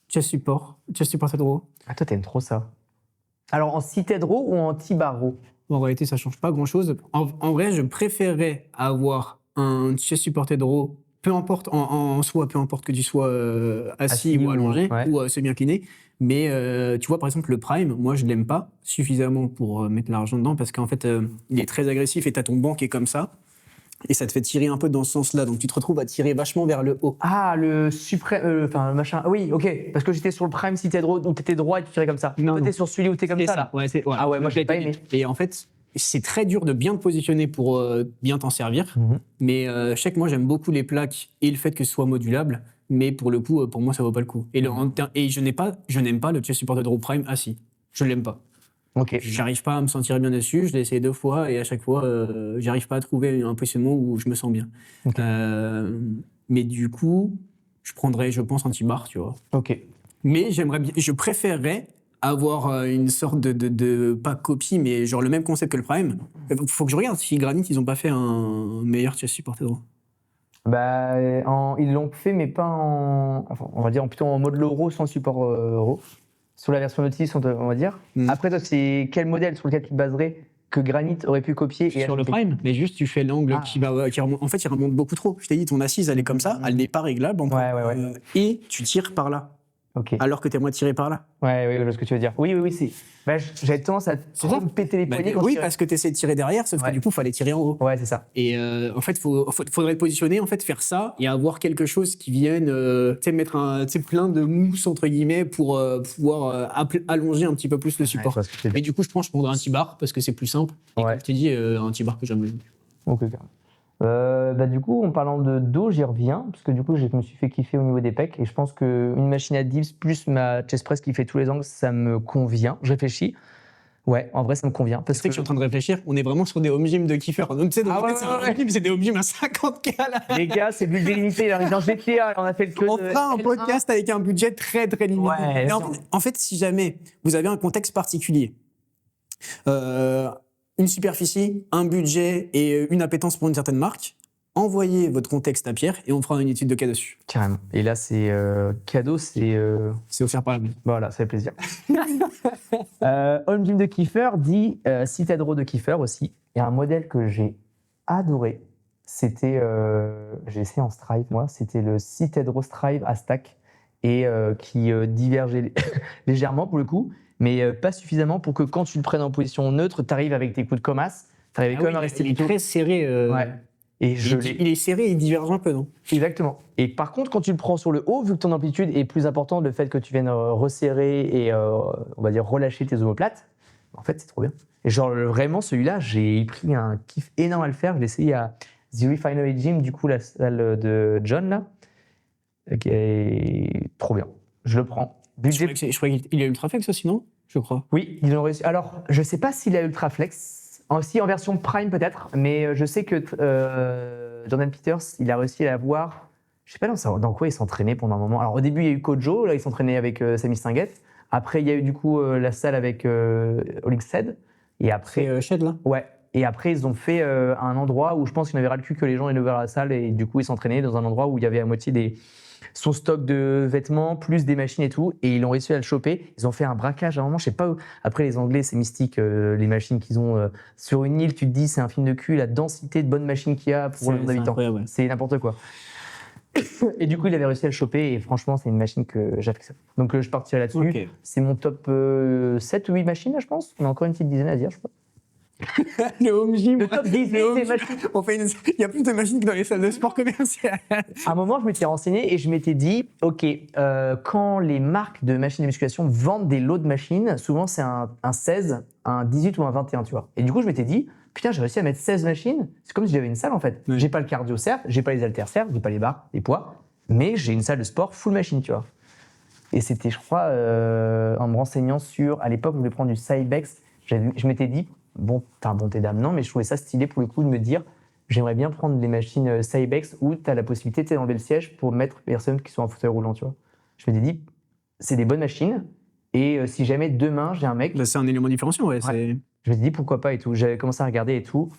Chest supported row. Ah toi t'aimes trop ça. Alors en seated row ou en T-bar row? En réalité, ça change pas grand-chose. En vrai, je préférerais avoir un chest supported row, peu importe en soi, peu importe que tu sois assis ou allongé ou semi-incliné. Mais tu vois, par exemple, le prime, moi, je l'aime pas suffisamment pour mettre l'argent dedans parce qu'en fait, il est très agressif et t'as ton banc qui est comme ça. Et ça te fait tirer un peu dans ce sens-là. Donc, tu te retrouves à tirer vachement vers le haut. Ah, le suprême, enfin, le machin. Oui, ok. Parce que j'étais sur le prime seated row, donc t'étais droit et tu tirais comme ça. Non, Toi, t'es sur celui où t'es comme ça, là. Ouais, Ah ouais, moi, je l'ai pas aimé. Et en fait, c'est très dur de bien te positionner pour bien t'en servir. Mais je sais que moi, j'aime beaucoup les plaques et le fait que ce soit modulable. Mais pour le coup, pour moi, ça vaut pas le coup. Et, je n'aime pas le chest supported row prime assis. Je l'aime pas. Ok. J'arrive pas à me sentir bien dessus. Je l'ai essayé 2 fois et à chaque fois, j'arrive pas à trouver un positionnement où je me sens bien. Okay. Mais du coup, je prendrais, je pense, un T-bar, tu vois. Ok. Mais je préférerais avoir une sorte de pas copie, mais genre le même concept que le Prime. Faut que je regarde si Granit, ils ont pas fait un meilleur chest supported row. Bah, ils l'ont fait, mais pas en. Enfin, on va dire plutôt en mode low row sans support row. Sur la version Nautilus, on va dire. Après, toi, c'est quel modèle sur lequel tu te baserais que Granit aurait pu copier sur le Prime, mais juste tu fais l'angle qui remonte. En fait, il remonte beaucoup trop. Je t'ai dit, ton assise, elle est comme ça, elle n'est pas réglable encore. Et tu tires par là. Okay. Alors que tu aimerais tirer par là. Ouais, je vois ce que tu veux dire. Oui, c'est. Bah, j'avais tendance à trop me péter les poignets. Oui, parce que tu essaies de tirer derrière, sauf que du coup, il fallait tirer en haut. Ouais, c'est ça. Et en fait, faudrait te positionner, en fait, faire ça et avoir quelque chose qui vienne, mettre plein de mousse, entre guillemets, pour pouvoir allonger un petit peu plus le support. Mais du coup, je pense que je prendrais un T-bar parce que c'est plus simple. Et comme je t'ai dit, un T-bar que j'aime bien. Ok, carrément. Du coup, en parlant de dos, j'y reviens, parce que du coup, je me suis fait kiffer au niveau des pecs, et je pense qu'une machine à dips plus ma chest press qui fait tous les angles, ça me convient. Je réfléchis. Ouais, en vrai, ça me convient. Parce que je suis en train de réfléchir, on est vraiment sur des home gym de kiffeurs. Donc, tu sais, c'est des home gym à 50K là. Les gars, c'est budget limité. Dans GTA, on a fait le on fera un podcast avec un budget très très limité. Ouais, en fait, si jamais vous avez un contexte particulier, une superficie, un budget et une appétence pour une certaine marque, envoyez votre contexte à Pierre et on fera une étude de cas dessus. Carrément. Et là, c'est cadeau, c'est offert par la maison. Voilà, ça fait plaisir. Home Gym de Kiefer dit Seated Row de Kiefer aussi. Il y a un modèle que j'ai adoré. C'était, j'ai essayé en Strive, moi, c'était le Seated Row Strive à stack et qui divergeait légèrement pour le coup, mais pas suffisamment pour que quand tu le prennes en position neutre, tu arrives avec tes coups de comasse, tu arrives quand même à rester il est très serré. Ouais. Et il est serré et il diverge un peu, non? Exactement. Et par contre, quand tu le prends sur le haut, vu que ton amplitude est plus importante, le fait que tu viennes resserrer et on va dire relâcher tes omoplates, en fait, c'est trop bien. Et genre, vraiment, celui-là, j'ai pris un kiff énorme à le faire. Je l'ai essayé à The Refinery Gym, du coup, la salle de John, là, qui est trop bien. Je le prends. Budget... Je crois qu'il est Ultraflex aussi, non? Je crois. Oui, ils ont réussi. Alors, je ne sais pas s'il a Ultraflex. Aussi en version Prime peut-être, mais je sais que Jordan Peters, il a réussi à l'avoir. Je sais pas dans quoi il s'entraînait pendant un moment. Alors au début il y a eu Kojo, là il s'entraînait avec Sami Stinguet. Après il y a eu du coup la salle avec Olix Sed. Et après Shed là. Ouais. Et après ils ont fait un endroit où je pense qu'il n'avait ras le cul que les gens aient ouvert la salle et du coup ils s'entraînaient dans un endroit où il y avait à moitié son stock de vêtements, plus des machines et tout, et ils ont réussi à le choper. Ils ont fait un braquage à un moment, je sais pas où. Après, les Anglais, c'est mystique, les machines qu'ils ont sur une île, tu te dis, c'est un film de cul, la densité de bonnes machines qu'il y a pour le nombre d'habitants. Ouais. C'est n'importe quoi. Et du coup, il avait réussi à le choper, et franchement, c'est une machine que j'apprécie. Donc, je partirai là-dessus. Okay. C'est mon top 7 ou 8 machines, là, je pense. On a encore une petite dizaine à dire, je crois. Le home gym. Le top 10 Le home des gym. machines. Il y a plus de machines que dans les salles de sport commerciales. À un moment, je m'étais renseigné et je m'étais dit, OK, quand les marques de machines de musculation vendent des lots de machines, souvent c'est un 16, un 18 ou un 21, tu vois. Et du coup, je m'étais dit, putain, j'ai réussi à mettre 16 machines. C'est comme si j'avais une salle, en fait. Ouais. J'ai pas le cardio, certes, j'ai pas les haltères, certes, j'ai pas les barres, les poids, mais j'ai une salle de sport full machine, tu vois. Et c'était, je crois, en me renseignant sur, à l'époque, je voulais prendre du Cybex, je m'étais dit, bon, bonté d'âme, non, mais je trouvais ça stylé pour le coup de me dire, j'aimerais bien prendre les machines Cybex où tu as la possibilité d'enlever le siège pour mettre les personnes qui sont en fauteuil roulant, tu vois. Je m'étais dit, c'est des bonnes machines, et si jamais demain j'ai un mec, Bah, c'est un élément différenciant, ouais. C'est- je m'étais dit pourquoi pas et tout. J'avais commencé à regarder et tout.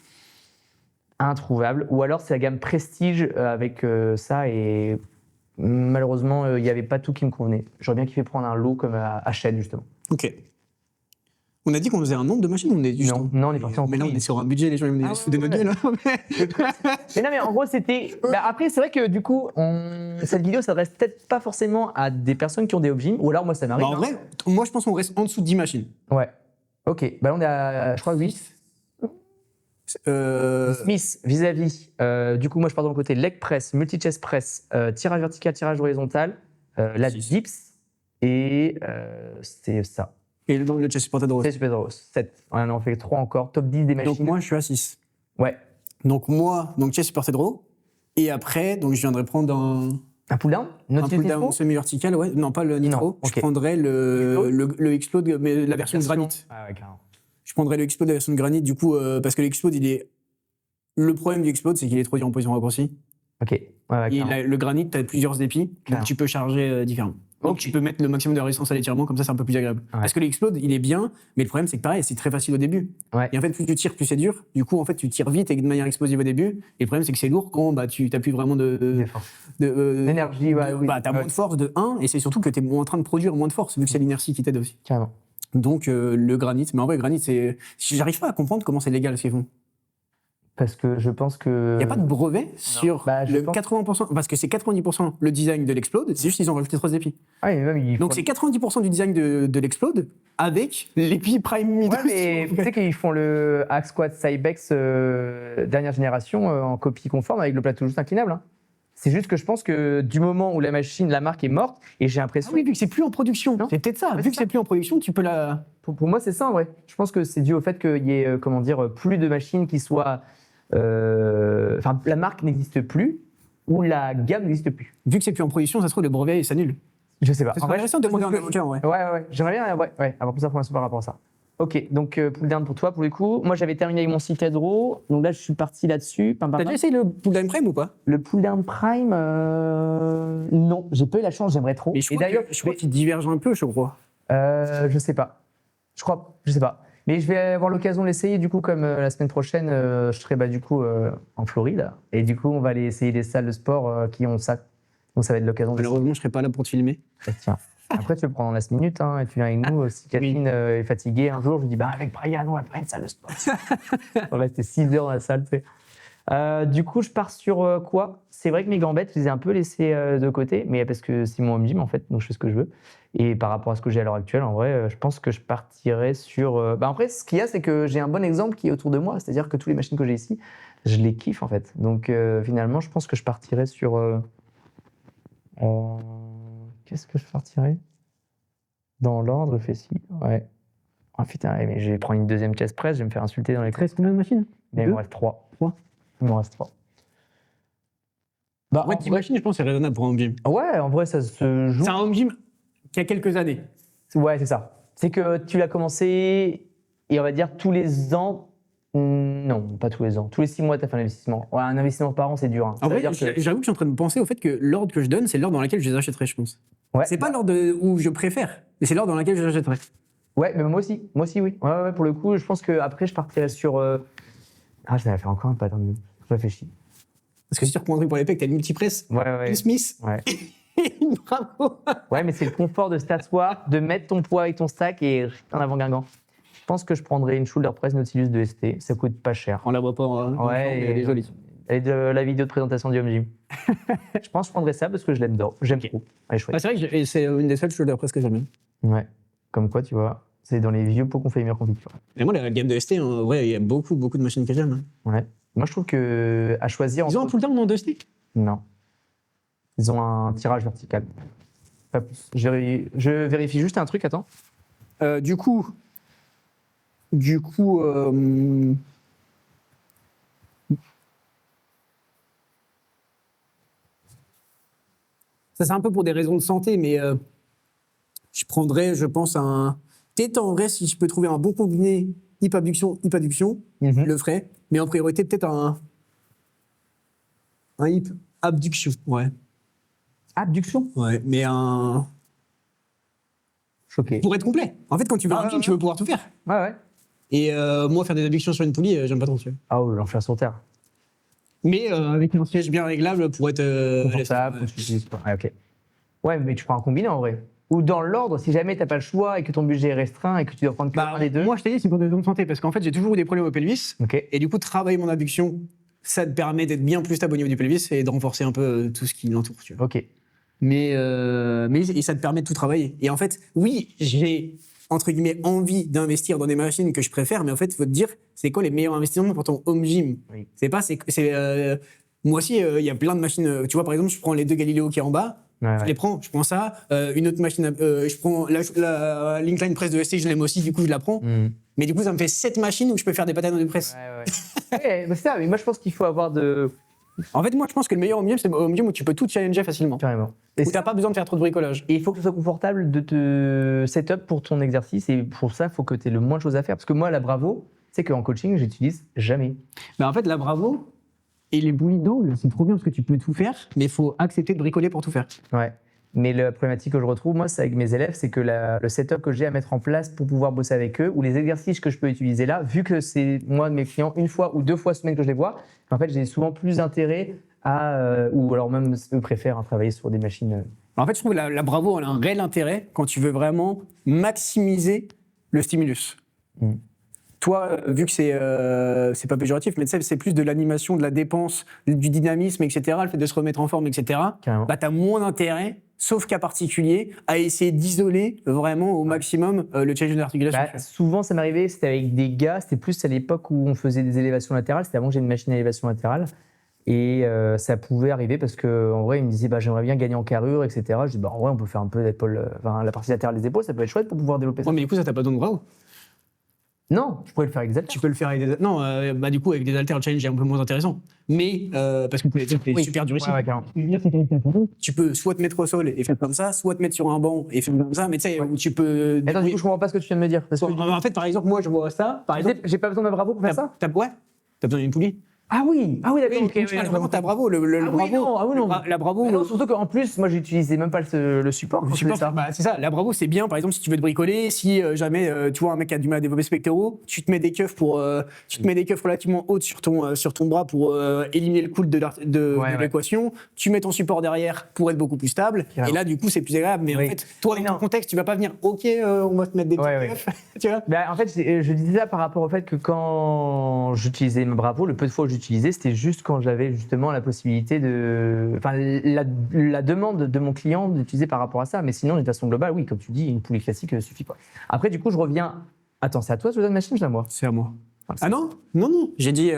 Introuvable. Ou alors c'est la gamme Prestige avec ça et malheureusement il n'y avait pas tout qui me convenait. J'aurais bien kiffé prendre un lot comme à Shed justement. Ok. On a dit qu'on faisait un nombre de machines ou on est juste Non, on est parti en Mais là, on prix. est sur un budget, les gens ils vont Ah se foutre de ouais, notre ouais. gueule. Hein. Mais non mais en gros c'était... Bah, après c'est vrai que du coup cette vidéo s'adresse peut-être pas forcément à des personnes qui ont des home gym ou alors moi ça m'arrive. Bah, en hein. vrai, moi je pense qu'on reste en dessous de 10 machines. Ouais. Ok. Bah là on est à je crois 8. Smith, vis-à-vis, du coup, moi je pars de mon côté leg press, multi-chest press, tirage vertical, tirage horizontal, la Six. dips, et c'était ça. Et dans le chest supported row. C'est super drôle. 7. On en fait 3 encore. Top 10 des machines. Donc moi je suis à 6. Ouais. Donc moi, donc chest supported row. Et après, donc je viendrais prendre Un pull-down un Nautilus pull down Nitro semi-vertical, ouais. Non, pas le nitro. Non, ok. Je prendrais le explode, mais la version granite. Ah ouais, carrément. Je prendrais le explode de la version de granite, du coup, parce que l'explode, il est. Le problème du explode, c'est qu'il est trop dur en position raccourcie. Ok. Ouais, ouais, Et carrément. le granite, tu as plusieurs épis, donc Clairement. tu peux charger différemment. Donc Ok. tu peux mettre le maximum de résistance à l'étirement, comme ça c'est un peu plus agréable. Ouais. Parce que l'explode, il est bien, mais le problème c'est que pareil, c'est très facile au début. Ouais. Et en fait, plus tu tires, plus c'est dur. Du coup, en fait, tu tires vite et de manière explosive au début. Et le problème c'est que c'est lourd quand bah, tu n'as plus vraiment D'effort. de D'énergie, ouais, oui. Bah, tu as Ouais. moins de force de 1, et c'est surtout que tu es en train de produire moins de force, vu que c'est l'inertie qui t'aide aussi. Carrément. Donc le granite, mais en vrai, le granite, c'est. J'arrive pas à comprendre comment c'est légal ce qu'ils font. Parce que je pense que. Il n'y a pas de brevet sur Bah, je le pense- 80%, parce que c'est 90% le design de l'explode, c'est juste qu'ils ont rajouté 3 épis. Ah, mais même, ils Donc font- c'est 90% du design de l'explode avec l'épi prime middle. Ouais, mais tu sais qu'ils font le Hack Squat Cybex dernière génération en copie conforme avec le plateau juste inclinable. Hein. C'est juste que je pense que du moment où la machine, la marque est morte, et j'ai Ah l'impression. oui, vu que c'est plus en production. Non. C'est peut-être ça. Ouais, Vu c'est que ça. c'est plus en production, tu peux la. Pour moi, c'est ça en vrai. Je pense que c'est dû au fait qu'il y ait comment dire, plus de machines qui soient. Enfin, la marque n'existe plus ou la gamme n'existe plus. Vu que c'est plus en production, ça se trouve le brevet il s'annule. Je sais pas. C'est En vrai, intéressant de demander à un avocat, ouais. Ouais. J'aimerais bien avoir plus d'informations par rapport à ça. Ok, donc pull down pour toi, pour le coup. Moi, j'avais terminé avec mon seated row. Donc là, je suis parti là-dessus. Pam, pam, T'as pam. déjà essayé le pull down prime ou pas? Le pull down prime, non, j'ai pas eu la chance, j'aimerais trop. Mais je Et crois, d'ailleurs, je crois qu'il diverge un peu, je crois. je sais pas. Je sais pas. Mais je vais avoir l'occasion de l'essayer, du coup, comme la semaine prochaine, je serai du coup en Floride. Et du coup, on va aller essayer des salles de sport qui ont ça. Donc ça va être l'occasion de Malheureusement, je serai pas là pour te filmer. Tiens. Après, tu le prends dans la minute hein, et tu viens avec nous. Si Catherine est fatiguée un jour, je lui dis avec Brian, on va faire une salle de sport. On va rester 6 heures dans la salle. Tu sais. Du coup, je pars sur quoi? C'est vrai que mes gambettes, je les ai un peu laissées de côté, mais parce que c'est mon home gym en fait, donc je fais ce que je veux. Et par rapport à ce que j'ai à l'heure actuelle, en vrai, je pense que je partirais sur. Après, ce qu'il y a, c'est que j'ai un bon exemple qui est autour de moi, c'est-à-dire que toutes les machines que j'ai ici, je les kiffe en fait. Donc finalement, je pense que je partirais sur. Qu'est-ce que je partirais? Dans l'ordre, je fais ci. Ouais. Oh putain, mais je vais prendre une deuxième chest press, je vais me faire insulter dans les Reste combien de machines? Mais il Deux me reste 3. 3. Il m'en reste 3. Bah, En vrai, 10 machines, je pense que c'est raisonnable pour un home gym. ouais, en vrai, ça se joue. C'est un home gym qui a quelques années. Ouais, c'est ça. C'est que tu l'as commencé, et on va dire tous les ans. Non, pas tous les ans. Tous les 6 mois, tu as fait un investissement. Ouais, un investissement par an, c'est dur. Hein. En vrai, C'est-à-dire que- j'avoue que je suis en train de penser au fait que l'ordre que je donne, c'est l'ordre dans lequel je les achèterais, je pense. Ouais. C'est pas l'ordre où je préfère, mais c'est l'ordre dans lequel je les achèterais. Ouais, mais moi aussi, oui. Ouais, pour le coup, je pense qu'après, je partirais sur. Ah, je vais faire encore un pattern. Je réfléchis. Parce que si tu reprends un truc pour les pecs, t'as une multipress, Ouais. une Smith, Ouais. une Bravo. Ouais, mais c'est le confort de s'asseoir, de mettre ton poids et ton stack et en avant Guingamp. Je pense que je prendrais une shoulder press Nautilus de ST. Ça coûte pas cher. On la voit pas en Ouais, mais elle est jolie. Et de la vidéo de présentation du home gym. Je pense que je prendrais ça parce que je l'aime trop. J'aime trop. Elle est chouette. Ah, c'est vrai que c'est une des seules shoulder press que j'aime bien. Ouais. Comme quoi, tu vois. C'est dans les vieux pots qu'on fait les meilleures confitures. Et moi, la gamme de ST, en vrai, il y a beaucoup de machines que j'aime. Hein. Ouais. Moi, je trouve que à choisir. Ils ont un pull down de ST? Non. Ils ont un tirage vertical. Pas plus. Je vérifie juste un truc, attends. Du coup, ça c'est un peu pour des raisons de santé, mais je prendrais, je pense, peut-être en vrai, si je peux trouver un bon combiné hip-abduction, je le ferais, mais en priorité, peut-être un hip-abduction, ouais. Abduction? Ouais, mais Choqué. pour être complet. En fait, quand tu veux un gym, tu veux pouvoir tout faire. Ouais. Et moi, faire des abductions sur une poulie, j'aime pas trop, tu vois. Ah oh, l'enfer sur terre. Mais avec un siège bien réglable pour être Confortable, ouais. tu utilises pas. Ouais, ok. Ouais, mais tu prends un combiné en vrai. Ou dans l'ordre, si jamais t'as pas le choix et que ton budget est restreint et que tu dois prendre que un des deux. Moi, je t'ai dit, c'est pour des raisons de santé, parce qu'en fait, j'ai toujours eu des problèmes au pelvis. Ok. Et du coup, travailler mon abduction, ça te permet d'être bien plus stable au niveau du pelvis et de renforcer un peu tout ce qui l'entoure, tu vois. Ok. Mais et ça te permet de tout travailler. Et en fait, oui, j'ai entre guillemets envie d'investir dans des machines que je préfère, mais en fait, il faut te dire, c'est quoi les meilleurs investissements pour ton home gym? Oui. Moi aussi, il y a plein de machines. Tu vois, par exemple, je prends les 2 Galileo qui est en bas. Ouais, Je les prends, je prends ça. Une autre machine, je prends la Linkline Press de ST, je l'aime aussi, du coup, je la prends. Mais du coup, ça me fait 7 machines où je peux faire des patates de presse. Ouais, bah c'est ça, mais moi je pense qu'il faut avoir de. En fait, moi, je pense que le meilleur home gym, c'est le home gym où tu peux tout challenger facilement. Carrément. Où t'as pas besoin de faire trop de bricolage. Et il faut que ce soit confortable de te setup pour ton exercice et pour ça, il faut que tu aies le moins de choses à faire. Parce que moi, la Bravo, c'est qu'en coaching, j'utilise jamais. Mais en fait, la Bravo et les boulies d'angle, c'est trop bien parce que tu peux tout faire, mais il faut accepter de bricoler pour tout faire. Ouais. Mais la problématique que je retrouve, moi, c'est avec mes élèves, c'est que le setup que j'ai à mettre en place pour pouvoir bosser avec eux, ou les exercices que je peux utiliser là, vu que c'est moi de mes clients 1 fois ou 2 fois semaine que je les vois, en fait, j'ai souvent plus intérêt à, ou alors même eux préfèrent travailler sur des machines. En fait, je trouve que la Bravo, elle a un réel intérêt quand tu veux vraiment maximiser le stimulus. Toi, vu que c'est pas péjoratif, mais tu sais, c'est plus de l'animation, de la dépense, du dynamisme, etc., le fait de se remettre en forme, etc., Carrément. bah, tu as moins d'intérêt, sauf cas particulier, à essayer d'isoler vraiment au maximum le change d'articulation. Bah, souvent, ça m'arrivait, c'était avec des gars, c'était plus à l'époque où on faisait des élévations latérales, c'était avant que j'ai une machine à élévation latérale. Et ça pouvait arriver parce qu'en vrai, ils me disaient j'aimerais bien gagner en carrure, etc. Je dis en vrai, on peut faire un peu d'épaule, la partie latérale des épaules, ça peut être chouette pour pouvoir développer ça. Ouais, mais du coup, ça t'as pas besoin de Bravo. Non, je pourrais le faire avec des haltères. Tu peux le faire avec des. Non, du coup, avec des haltères, le challenge est un peu moins intéressant. Mais, parce que t'es super dur ici. Ouais, carrément. Tu peux soit te mettre au sol et faire comme ça, soit te mettre sur un banc et faire comme ça, mais tu sais, où tu peux. Attends, du coup, je comprends pas ce que tu viens de me dire. Parce que En fait, par exemple, moi, je vois ça. Par exemple, j'ai pas besoin de Bravo pour faire ça. t'as besoin d'une poulie. Ah oui, d'accord. ok, Vraiment, t'as Bravo. Le Bravo. non. La Bravo. Mais non, surtout qu'en plus, moi, j'utilisais même pas le support. quand je faisais ça. C'est ça. La Bravo, c'est bien. Par exemple, si tu veux te bricoler, si jamais tu vois un mec qui a du mal à développer ses pectoraux, tu te mets des keufs relativement hautes sur ton bras pour éliminer le coude de l'équation. Tu mets ton support derrière pour être beaucoup plus stable. Carrément. Et là, du coup, c'est plus agréable. Mais en fait, toi, dans ton contexte, tu vas pas venir. Ok, on va te mettre des petits keufs. Tu vois. Bah, en fait, je disais ça par rapport au fait que quand j'utilisais ma Bravo, le peu de fois où j'utilisais, c'était juste quand j'avais justement la possibilité la demande de mon client d'utiliser par rapport à ça. Mais sinon, de façon globale, oui, comme tu dis, une poulie classique suffit quoi. Après, du coup, je reviens. Attends, c'est à toi, je donne machine, c'est à moi. C'est à moi. Ah non. J'ai dit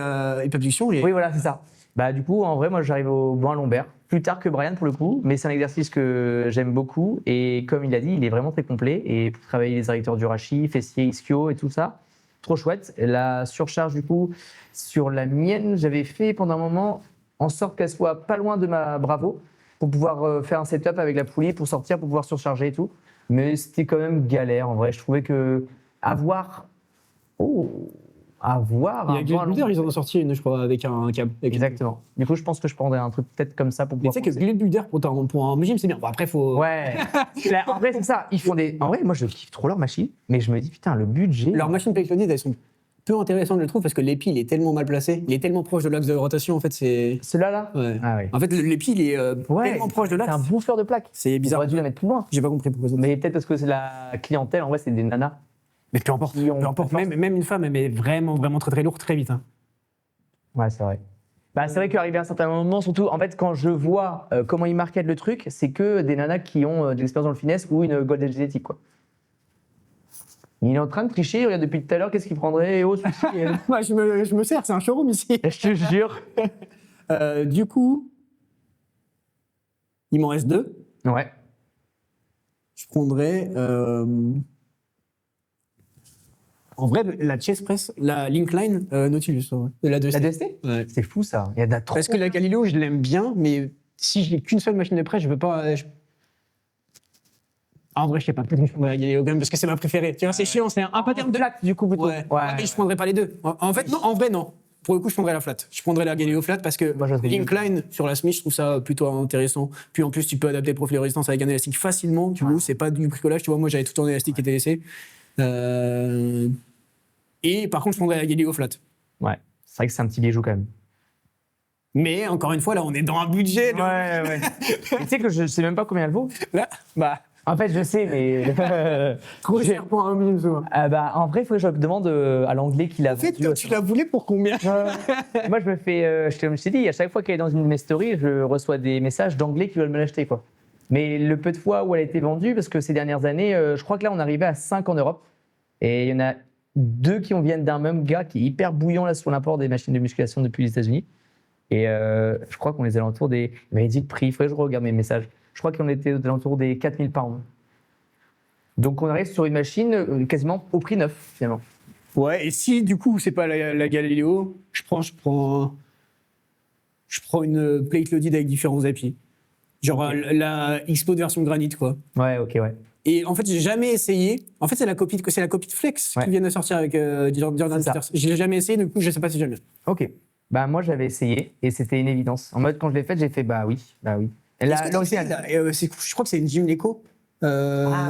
hyperduction. Oui, voilà, c'est ça. Bah, du coup, en vrai, moi, j'arrive au banc lombaire. Plus tard que Brian, pour le coup. Mais c'est un exercice que j'aime beaucoup. Et comme il a dit, il est vraiment très complet. Et pour travailler les adducteurs du rachis, fessiers, ischio et tout ça, trop chouette. La surcharge, du coup, sur la mienne, j'avais fait pendant un moment en sorte qu'elle soit pas loin de ma Bravo pour pouvoir faire un setup avec la poulie pour sortir, pour pouvoir surcharger et tout. Mais c'était quand même galère, en vrai. Je trouvais que avoir Il y a Glade ils en ont sorti une, je crois, avec un câble. Exactement. Du coup, je pense que je prendrais un truc peut-être comme ça pour pouvoir. Mais tu sais que Glade Builder pour un gym, c'est bien. Bon, après, faut. Ouais. En vrai, c'est ça. Ils font des. En vrai, moi, je kiffe trop leur machine, mais je me dis putain, le budget. Leurs machines Peclonide, elles sont peu intéressantes, je trouve, parce que l'épi, il est tellement mal placé. Il est tellement proche de l'axe de rotation, en fait, c'est. Celui-là, là. Ouais. Ah oui. En fait, l'épi, il est tellement proche de l'axe. C'est un bouffeur de plaques. C'est bizarre. On aurait dû la mettre plus loin. J'ai pas compris pourquoi ça. Mais peut-être parce que c'est la clientèle. En vrai, c'est des nanas. Mais peu importe. Même une femme, elle met vraiment très très lourd très vite. Hein. Ouais, c'est vrai. Bah, c'est vrai qu'arrivé à un certain moment, surtout, en fait, quand je vois comment ils marketent le truc, c'est que des nanas qui ont de l'expérience dans le finesse ou une golden génétique, quoi. Il est en train de tricher, regarde depuis tout à l'heure, qu'est-ce qu'il prendrait? Oh, celui-ci, Bah, je me sers, c'est un showroom ici. je te jure. Du coup, il m'en reste 2. Ouais. Je prendrais. En vrai, la Chess Press, la Linkline Nautilus, ouais. La 2ST. La 2ST? Ouais. C'est fou ça. Il y en a trop. Parce que la Galileo, je l'aime bien, mais si j'ai qu'une seule machine de presse, je veux pas. En vrai, je sais pas, peut-être que je prendrais la Galileo quand même, parce que c'est ma préférée. Tu vois, c'est chiant, c'est un pattern de. flat du coup plutôt. Ouais. Mais je prendrais pas les deux. En fait, non, en vrai, non. Pour le coup, je prendrais la flat. Je prendrais la Galileo flat parce que Moi, j'aurais dit- Linkline sur la Smith, je trouve ça plutôt intéressant. Puis en plus, tu peux adapter le profil de résistance avec un élastique facilement. Tu vois, c'est pas du bricolage. Tu vois, moi, j'avais tout en élastique qui était laissé. Et par contre, je prendrais la Galileo flat. Ouais. C'est vrai que c'est un petit bijou quand même. Mais encore une fois, là, on est dans un budget. Là, Ouais. Mais tu sais que je sais même pas combien elle vaut. là bah, En fait, je sais, mais. trop cher pour un million souvent. En vrai, il faut que je demande à l'anglais qui l'a En fait, vendu. tu la voulais pour combien? Moi, je me fais. Je me suis dit, à chaque fois qu'elle est dans une de mes stories, je reçois des messages d'anglais qui veulent me l'acheter, quoi. Mais le peu de fois où elle a été vendue, parce que ces dernières années, je crois que là, on est arrivé à 5 en Europe. Et il y en a 2 qui viennent d'un même gars qui est hyper bouillant là sur l'import des machines de musculation depuis les États-Unis. Et je crois qu'on les alentours des. Il m'avait dit le prix, il faudrait que je regarde mes messages. Je crois qu'on était aux alentours des 4000 pounds. Donc on arrive sur une machine quasiment au prix neuf, finalement. Ouais, et si du coup, c'est pas la Galileo, je prends une plate loaded avec différents applis. Genre la Explode version Granite, quoi. Ouais, ok, ouais. Et en fait, j'ai jamais essayé. En fait, c'est la copie de Flex Ouais. qui vient de sortir avec Jordan C'est ça. Peters. Je l'ai jamais essayé, du coup, je sais pas si j'aime bien. Ok. Bah moi j'avais essayé et c'était une évidence. En mode quand je l'ai faite, j'ai fait bah oui. Et là, Est-ce que aussi, je crois que c'est une Gymleco. Oui.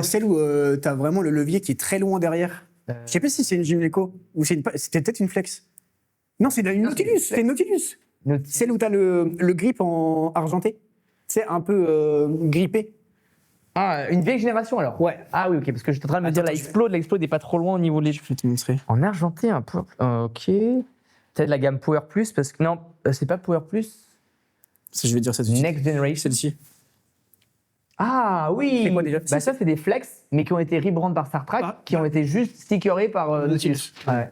Celle où t'as vraiment le levier qui est très loin derrière. Je sais pas si c'est une Gymleco ou c'était peut-être une Flex. Non, c'est une Nautilus. C'est une Nautilus. Celle où t'as le grip en argenté. C'est un peu grippé. Ah, une vieille génération alors. Ouais. Ah oui, ok, parce que j'étais en train de me dire Attends, la Explode n'est pas trop loin au niveau des. Je vais te montrer. En argenté, un peu. Ok. Peut-être la gamme Power Plus, parce que non, c'est pas Power Plus. Je vais dire ça tout de suite. Next Generation. Celle-ci. Ah oui. C'est quoi déjà? Bah ça c'est des Flex, mais qui ont été rebrand par Star Trek, Ah. qui ont été juste stickerés par Nautilus. Ouais.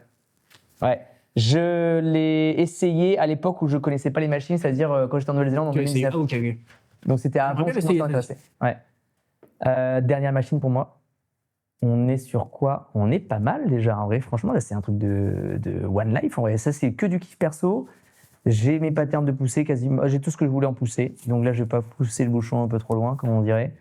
Ouais. Je l'ai essayé à l'époque où je connaissais pas les machines, c'est-à-dire quand j'étais en Nouvelle-Zélande en Tu as essayé. 2019. Ah, ok. Donc c'était avant bien que je essayé, commence à m'intéresser. Ouais. Dernière machine pour moi. On est sur quoi? On est pas mal déjà en vrai. Franchement, là c'est un truc de One Life. En vrai, ça c'est que du kiff perso. J'ai mes patterns de pousser quasiment. J'ai tout ce que je voulais en pousser. Donc là, je vais pas pousser le bouchon un peu trop loin, comme on dirait.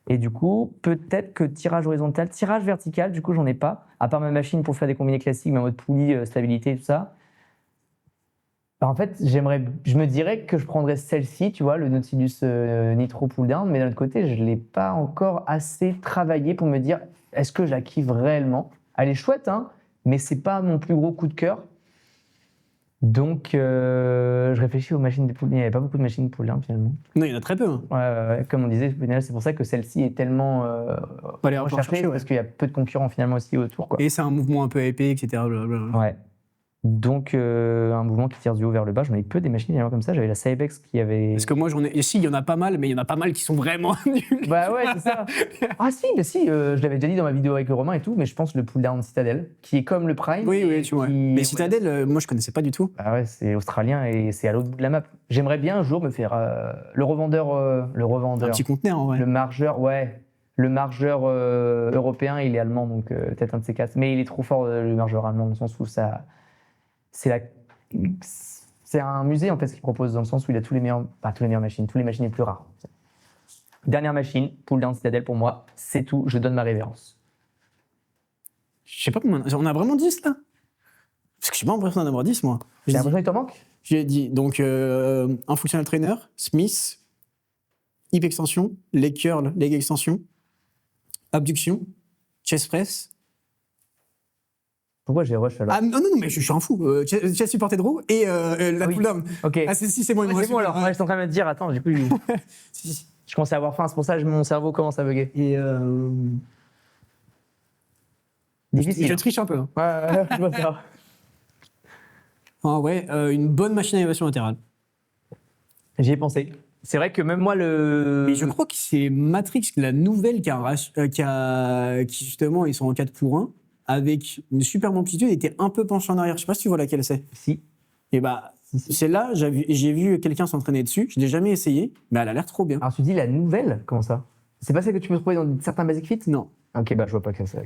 Et du coup, peut-être que tirage horizontal, tirage vertical, du coup, j'en ai pas. À part ma machine pour faire des combinés classiques, mais en mode poulie, stabilité et tout ça. Bah, en fait, je me dirais que je prendrais celle-ci, tu vois, le Nautilus Nitro Pull Down, mais d'un autre côté, je ne l'ai pas encore assez travaillé pour me dire est-ce que je la kiffe réellement. Elle est chouette, hein, mais c'est pas mon plus gros coup de cœur. Donc, je réfléchis aux machines de pull. Il n'y avait pas beaucoup de machines pull down finalement. Non, il y en a très peu. Hein. Ouais, comme on disait, c'est pour ça que celle-ci est tellement Faut aller recherchée, rechercher, ouais. parce qu'il y a peu de concurrents finalement aussi autour. Quoi. Et c'est un mouvement un peu épais, etc. Blablabla. Ouais. Donc, un mouvement qui tire du haut vers le bas. J'en ai peu des machines finalement comme ça. J'avais la Cybex qui avait. Parce que moi, j'en ai. Si, il y en a pas mal, mais il y en a pas mal qui sont vraiment nuls. Bah ouais, c'est ça. Ah si, je l'avais déjà dit dans ma vidéo avec le Romain et tout, mais je pense le pull down Citadel, qui est comme le Prime. Oui, tu vois. qui- Mais Citadel, moi, je connaissais pas du tout. Bah ouais, c'est australien et c'est à l'autre bout de la map. J'aimerais bien un jour me faire le revendeur. Un petit conteneur, en vrai. Le margeur, ouais. Le margeur européen, il est allemand, donc peut-être un de ces quatre. Mais il est trop fort, le margeur allemand, dans le sens où ça. C'est un musée, en fait, ce qu'il propose, dans le sens où il a tous les meilleurs machines, tous les machines les plus rares. Dernière machine, pull down Citadel pour moi, c'est tout, je donne ma révérence. Je sais pas comment. On a vraiment 10 là? Parce que je suis pas impressionné d'en avoir 10, moi. J'ai l'impression qu'il t'en manque. J'ai dit donc un functional trainer, Smith, hip extension, leg curl, leg extension, abduction, chest press. Pourquoi j'ai rush alors? Ah non, mais je suis un fou. Chest supported row et la Oui. pull down. Ok. Ah, c'est bon, il me Ouais, reste c'est bon alors, une. ouais, je suis en train de me dire, attends, du coup, Si. je commence à avoir faim, c'est pour ça que mon cerveau commence à bugger. Et Difficile. je triche un peu. Hein. Ouais, je vois ça. Ah ouais, une bonne machine à élévation latérale. J'y ai pensé. C'est vrai que même moi, le. Et je crois que c'est Matrix, la nouvelle qui justement, ils sont en 4 pour 1. avec une superbe amplitude était un peu penchée en arrière. Je sais pas si tu vois laquelle c'est. Si. Et bah, celle-là, j'ai vu quelqu'un s'entraîner dessus. Je l'ai jamais essayé, mais elle a l'air trop bien. Alors tu dis la nouvelle, comment ça? C'est pas celle que tu peux trouver dans certains Basic Fit? Non. Ok, bah je vois pas que ça.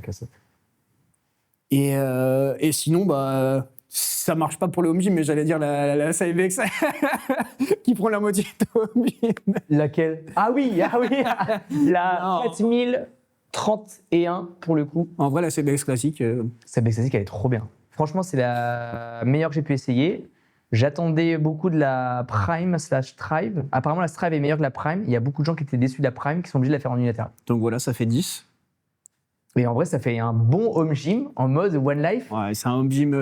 Et sinon, bah, ça marche pas pour le home gym, mais j'allais dire la Cybex qui prend la moitié de home gym. Laquelle? Ah oui, la Non. 4031 pour le coup. En vrai, la Cybex classique. Cette Bexasic, elle est trop bien. Franchement, c'est la meilleure que j'ai pu essayer. J'attendais beaucoup de la Prime / Strive. Apparemment, la Strive est meilleure que la Prime. Il y a beaucoup de gens qui étaient déçus de la Prime, qui sont obligés de la faire en unilatéral. Donc voilà, ça fait 10. Et en vrai, ça fait un bon home gym en mode One Life. Ouais, c'est un home gym.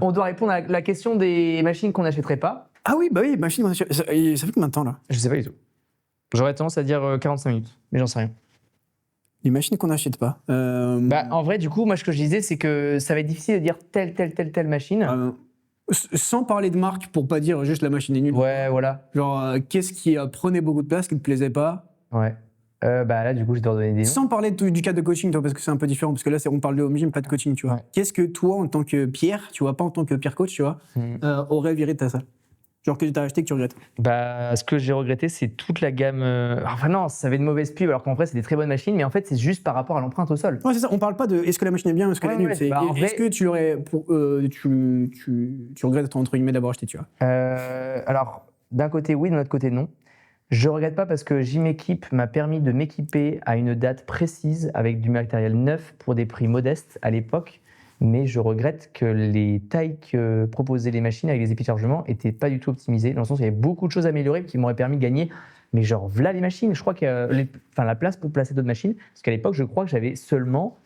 On doit répondre à la question des machines qu'on n'achèterait pas. Ah oui, bah oui, machine. Ça fait combien de temps là? Je sais pas du tout. J'aurais tendance à dire 45 minutes, mais j'en sais rien. Les machines qu'on n'achète pas. En vrai, du coup, moi, ce que je disais, c'est que ça va être difficile de dire telle machine. Sans parler de marque, pour pas dire juste la machine est nulle. Ouais, voilà. Genre, qu'est-ce qui prenait beaucoup de place, qui te plaisait pas? Ouais. Là, du coup, je dois donner des noms. Sans parler du cadre de coaching, toi, parce que c'est un peu différent, parce que là, on parle de home gym, pas de coaching, tu vois. Ouais. Qu'est-ce que toi, en tant que Pierre, tu vois, pas en tant que Pierre coach, tu vois, aurait viré de ta salle? Genre que tu as acheté, que tu regrettes? Ce que j'ai regretté, c'est toute la gamme. Enfin, non, ça avait de mauvaises pubs, alors qu'en vrai, c'est des très bonnes machines, mais en fait, c'est juste par rapport à l'empreinte au sol. Ouais, c'est ça. On parle pas de est-ce que la machine est bien, est-ce qu'elle est nulle. Ouais. C'est En est-ce vrai- que tu l'aurais. Tu regrettes, entre guillemets, d'avoir acheté, tu vois. Alors, d'un côté, oui, d'un autre côté, non. Je regrette pas parce que Gym'Equipe m'a permis de m'équiper à une date précise avec du matériel neuf pour des prix modestes à l'époque. Mais je regrette que les tailles que proposaient les machines avec les épis de chargement n'étaient pas du tout optimisées, dans le sens où il y avait beaucoup de choses à améliorer qui m'auraient permis de gagner. Mais genre, voilà les machines, je crois qu'il y a la place pour placer d'autres machines. Parce qu'à l'époque, je crois que j'avais seulement,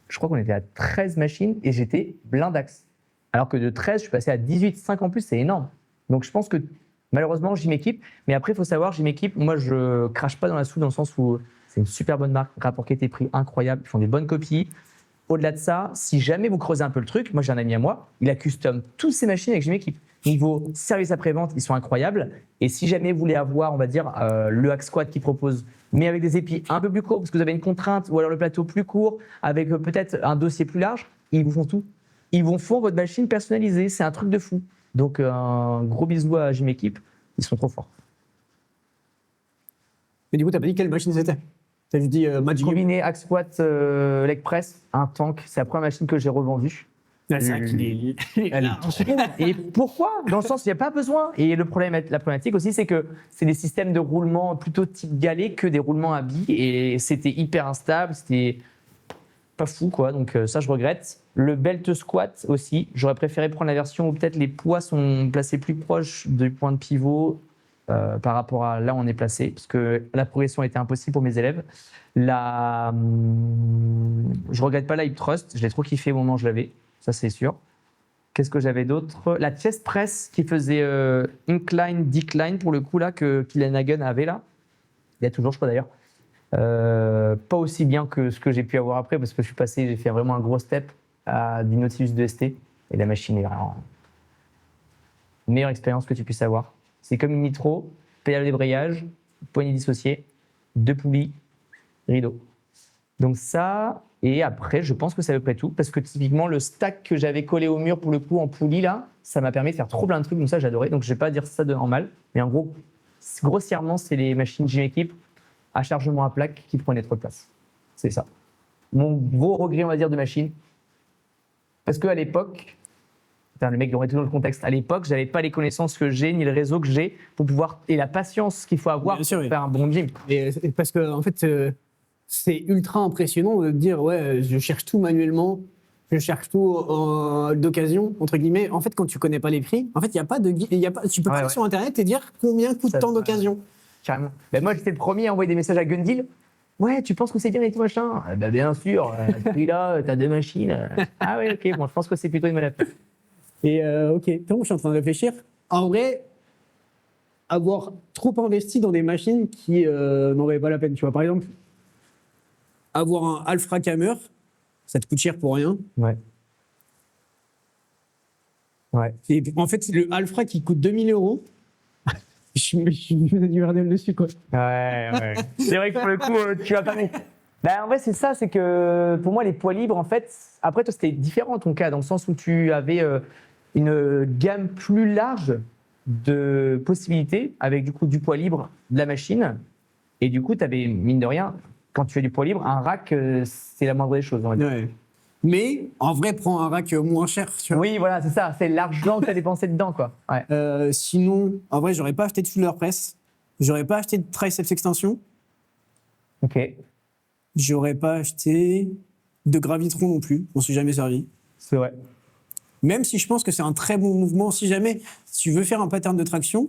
je crois qu'on était à 13 machines et j'étais blindax. Alors que de 13, je suis passé à 18, 5 en plus, c'est énorme. Donc je pense que malheureusement, Gym'Equipe. Mais après, il faut savoir, Gym'Equipe, moi, je crache pas dans la soupe dans le sens où c'est une super bonne marque, rapport qualité-prix incroyable, ils font des bonnes copies. Au-delà de ça, si jamais vous creusez un peu le truc, moi j'ai un ami à moi, il a custom toutes ces machines avec Gym'Equipe. Niveau service après-vente, ils sont incroyables. Et si jamais vous voulez avoir, on va dire, le hack squat qu'ils proposent, mais avec des épis un peu plus courts, parce que vous avez une contrainte, ou alors le plateau plus court, avec peut-être un dossier plus large, ils vous font tout. Ils vous font votre machine personnalisée, c'est un truc de fou. Donc un gros bisou à Gym'Equipe, ils sont trop forts. Mais du coup, t'as pas dit quelle machine c'était? T'as juste dit Magic. Combiné hack squat, leg press, un tank, c'est la première machine que j'ai revendue. Ah, c'est vrai qu'il est. Elle est trop bien. Et pourquoi? Dans le sens, il n'y a pas besoin. Et la problématique aussi, c'est que c'est des systèmes de roulement plutôt type galet que des roulements à billes. Et c'était hyper instable, c'était pas fou, quoi. Donc ça, je regrette. Le belt squat aussi, j'aurais préféré prendre la version où peut-être les poids sont placés plus proches du point de pivot par rapport à là où on est placé, parce que la progression était impossible pour mes élèves. Je regrette pas la hip thrust, je l'ai trop kiffé au moment où je l'avais. Ça, c'est sûr. Qu'est-ce que j'avais d'autre? La chest press qui faisait incline, decline pour le coup là que Kylian Hagen avait là. Il y a toujours, je crois d'ailleurs. Pas aussi bien que ce que j'ai pu avoir après parce que j'ai fait vraiment un gros step à du Nautilus 2ST et la machine est vraiment meilleure expérience que tu puisses avoir. C'est comme une nitro, pédale de débrayage, poignée dissociée, 2 poulies, rideau. Donc ça. Et après, je pense que c'est à peu près tout, parce que typiquement, le stack que j'avais collé au mur pour le coup en poulie, là, ça m'a permis de faire trop plein de trucs, donc ça, j'adorais. Donc je vais pas dire ça en mal, mais en gros, grossièrement, c'est les machines Gym'Equipe à chargement à plaque qui prenaient trop de place. C'est ça. Mon gros regret, on va dire, de machine. Parce qu'à l'époque, le mec aurait tout dans le contexte, à l'époque, j'avais pas les connaissances que j'ai, ni le réseau que j'ai pour pouvoir, et la patience qu'il faut avoir pour faire un bon gym. Et parce que, en fait, c'est ultra impressionnant de dire ouais, je cherche tout manuellement, je cherche tout d'occasion entre guillemets. En fait, quand tu connais pas les prix, en fait, il y a pas tu peux pas aller sur internet et dire combien coûte tant d'occasion. Carrément. Ben moi, j'étais le premier à envoyer des messages à Gundil. Ouais, tu penses que c'est bien et tout machin? Ben bien sûr. Celui-là, t'as 2 machines. Ah ouais, ok. Bon, je pense que c'est plutôt une bonne affaire. Et ok. Donc, je suis en train de réfléchir. En vrai, avoir trop investi dans des machines qui n'auraient pas la peine. Tu vois, par exemple. Avoir un Alpha Hammer, ça te coûte cher pour rien. Ouais. Et en fait, c'est le Alpha qui coûte 2000 €. je suis du Vernel dessus, quoi. Ouais. C'est vrai que pour le coup, tu vas pas. Ben, en vrai, c'est ça, c'est que pour moi, les poids libres, en fait, après, toi, c'était différent ton cas, dans le sens où tu avais une gamme plus large de possibilités avec du coup du poids libre de la machine. Et du coup, tu avais, mine de rien, quand tu fais du poids libre, un rack, c'est la moindre des choses. On va dire. Ouais. Mais en vrai, prends un rack moins cher. Tu vois. Oui, voilà, c'est ça, c'est l'argent que tu as dépensé dedans, quoi. Ouais. Sinon, en vrai, j'aurais pas acheté de shoulder press. J'aurais pas acheté de triceps extension. Ok, J'aurais pas acheté de gravitron non plus. On s'est jamais servi. c'est vrai. Même si je pense que c'est un très bon mouvement. Si jamais tu veux faire un pattern de traction,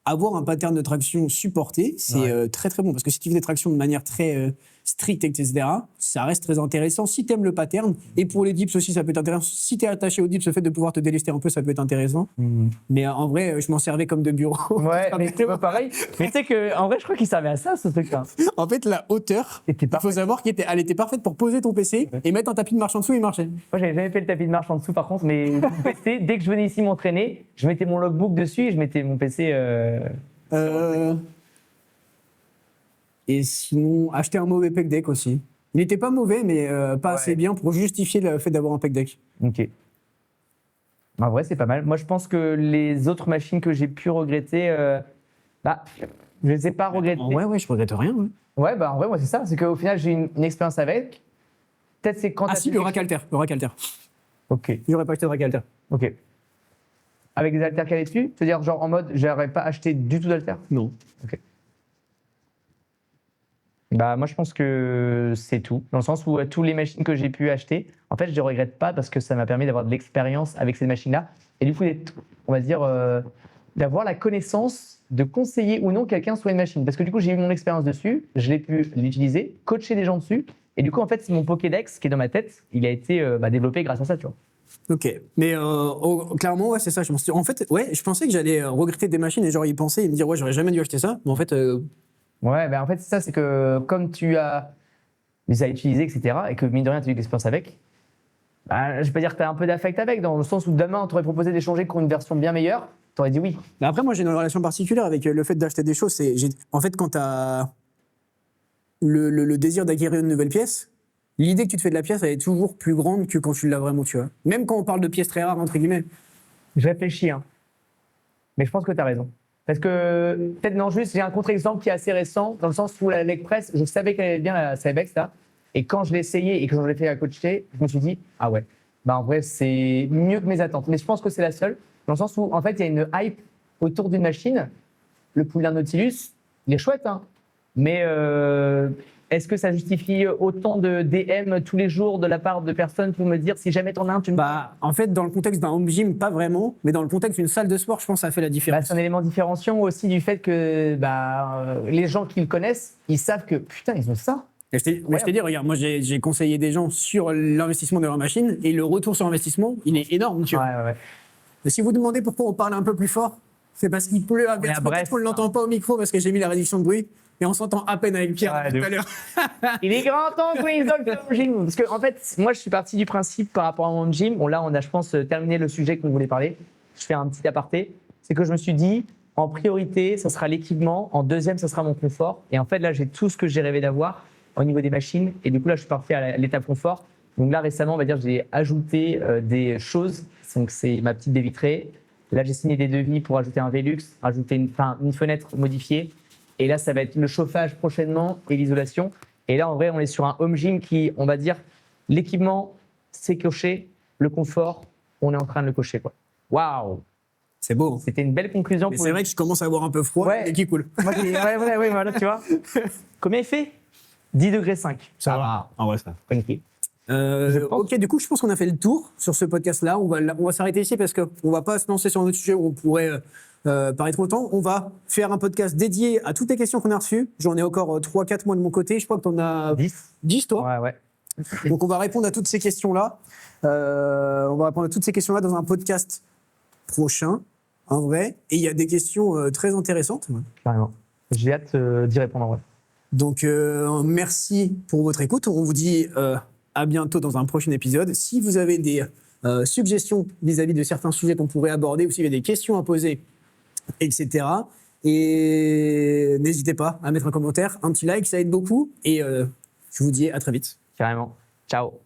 avoir un pattern de traction supporté, c'est très très bon. Parce que si tu fais des tractions de manière très stricte, etc., ça reste très intéressant si tu aimes le pattern. Et pour les dips aussi, ça peut être intéressant. Si tu es attaché aux dips, le fait de pouvoir te délester un peu, ça peut être intéressant. Mais en vrai, je m'en servais comme de bureau. Ouais, mais c'est pas pareil. Mais tu sais qu'en vrai, je crois qu'il servait à ça, ce truc-là. En fait, la hauteur, Était il faut parfaite. savoir qu'elle était parfaite pour poser ton PC et mettre un tapis de marche en dessous et marcher. Moi, j'avais jamais fait le tapis de marche en dessous, par contre, mais mon PC, dès que je venais ici m'entraîner, je mettais mon logbook dessus et je mettais mon PC. Et sinon, acheter un mauvais pec deck aussi. Il n'était pas mauvais, mais pas assez bien pour justifier le fait d'avoir un pec deck. Ok. En vrai, c'est pas mal. Moi, je pense que les autres machines que j'ai pu regretter, je les ai pas regrettées. Ouais, je regrette rien. Ouais. Ouais, bah en vrai, moi, c'est ça. C'est qu'au final, j'ai une expérience avec. Peut-être c'est quand Ah t'as si, fait le quelque rack alter. Le rack alter. chose- Ok, J'aurais pas acheté de rack alter. ok. Avec des haltères calés dessus, c'est-à-dire genre en mode, j'aurais pas acheté du tout d'haltères. Non. Bah moi, je pense que c'est tout. Dans le sens où toutes les machines que j'ai pu acheter, en fait, je ne regrette pas parce que ça m'a permis d'avoir de l'expérience avec ces machines-là et du coup, on va dire, d'avoir la connaissance de conseiller ou non quelqu'un sur une machine. Parce que du coup, j'ai eu mon expérience dessus, je l'ai pu l'utiliser, coacher des gens dessus. Et du coup, en fait, mon Pokédex qui est dans ma tête, il a été développé grâce à ça, tu vois. Ok. Mais clairement, ouais, c'est ça. En fait, ouais, je pensais que j'allais regretter des machines et genre y penser et me dire, ouais, j'aurais jamais dû acheter ça. Mais en fait, Ouais, en fait, c'est ça, c'est que comme tu les as utilisés, etc., et que mine de rien, tu as eu de l'expérience avec, je vais pas dire que tu as un peu d'affect avec, dans le sens où demain, on t'aurait proposé d'échanger pour une version bien meilleure, tu aurais dit oui. mais après, moi, j'ai une relation particulière avec le fait d'acheter des choses. En fait, quand tu as le désir d'acquérir une nouvelle pièce, l'idée que tu te fais de la pièce, elle est toujours plus grande que quand tu l'as vraiment, tu vois. Même quand on parle de pièces très rares, entre guillemets. Je réfléchis, hein. Mais je pense que tu as raison. Parce que, peut-être non, juste, j'ai un contre-exemple qui est assez récent, dans le sens où la leg press, je savais qu'elle allait bien, la Cybex, là. Et quand je l'ai essayé et que j'en ai fait à coacher, je me suis dit, ah ouais, en vrai, c'est mieux que mes attentes. Mais je pense que c'est la seule, dans le sens où, en fait, il y a une hype autour d'une machine. Le Poulain Nautilus, il est chouette, hein. Mais est-ce que ça justifie autant de DM tous les jours de la part de personnes pour me dire, si jamais t'en as un, tu me... En fait, dans le contexte d'un home gym, pas vraiment. Mais dans le contexte d'une salle de sport, je pense que ça fait la différence. C'est un élément différenciant aussi du fait que les gens qui le connaissent, ils savent que putain, ils ont ça. Et je t'ai dit, regarde, moi j'ai conseillé des gens sur l'investissement de leur machine et le retour sur investissement, il est énorme. Tu vois. Ouais. Et si vous demandez pourquoi on parle un peu plus fort, c'est parce qu'il pleut à Brest. Peut-être qu'on ne l'entend pas au micro parce que j'ai mis la réduction de bruit et on s'entend à peine avec Pierre tout à l'heure. Il est grand temps que les Dr. Gym. Parce que, en fait, moi, je suis parti du principe par rapport à mon gym. Bon, là, on a, je pense, terminé le sujet qu'on voulait parler. Je fais un petit aparté. C'est que je me suis dit, en priorité, ça sera l'équipement. En deuxième, ça sera mon confort. Et en fait, là, j'ai tout ce que j'ai rêvé d'avoir au niveau des machines. Et du coup, là, je suis parti à l'étape confort. Donc là, récemment, on va dire, j'ai ajouté des choses. Donc, c'est ma petite baie vitrée. Là, j'ai signé des devis pour ajouter un Velux, rajouter une fenêtre modifiée. Et là, ça va être le chauffage prochainement et l'isolation. Et là, en vrai, on est sur un home gym qui, on va dire, l'équipement, c'est coché. Le confort, on est en train de le cocher, quoi. Waouh! C'est beau. C'était une belle conclusion. Mais c'est vrai que je commence à avoir un peu froid et qui coule. Moi, ouais, voilà, tu vois. Combien il fait? 10 degrés 5. Ça va. En vrai, ça. Magnifique. Ok, du coup, je pense qu'on a fait le tour sur ce podcast-là. On va s'arrêter ici parce qu'on ne va pas se lancer sur un autre sujet où on pourrait parler trop longtemps. On va faire un podcast dédié à toutes les questions qu'on a reçues. J'en ai encore 3-4 moi de mon côté. Je crois que tu en as 10 toi. Ouais. Donc, on va répondre à toutes ces questions-là. On va répondre à toutes ces questions-là dans un podcast prochain, en vrai. Et il y a des questions très intéressantes. Carrément. J'ai hâte d'y répondre, en vrai. Donc, merci pour votre écoute. On vous dit à bientôt dans un prochain épisode. Si vous avez des suggestions vis-à-vis de certains sujets qu'on pourrait aborder ou s'il y a des questions à poser, etc. Et n'hésitez pas à mettre un commentaire, un petit like, ça aide beaucoup. Et Je vous dis à très vite. Carrément. Ciao.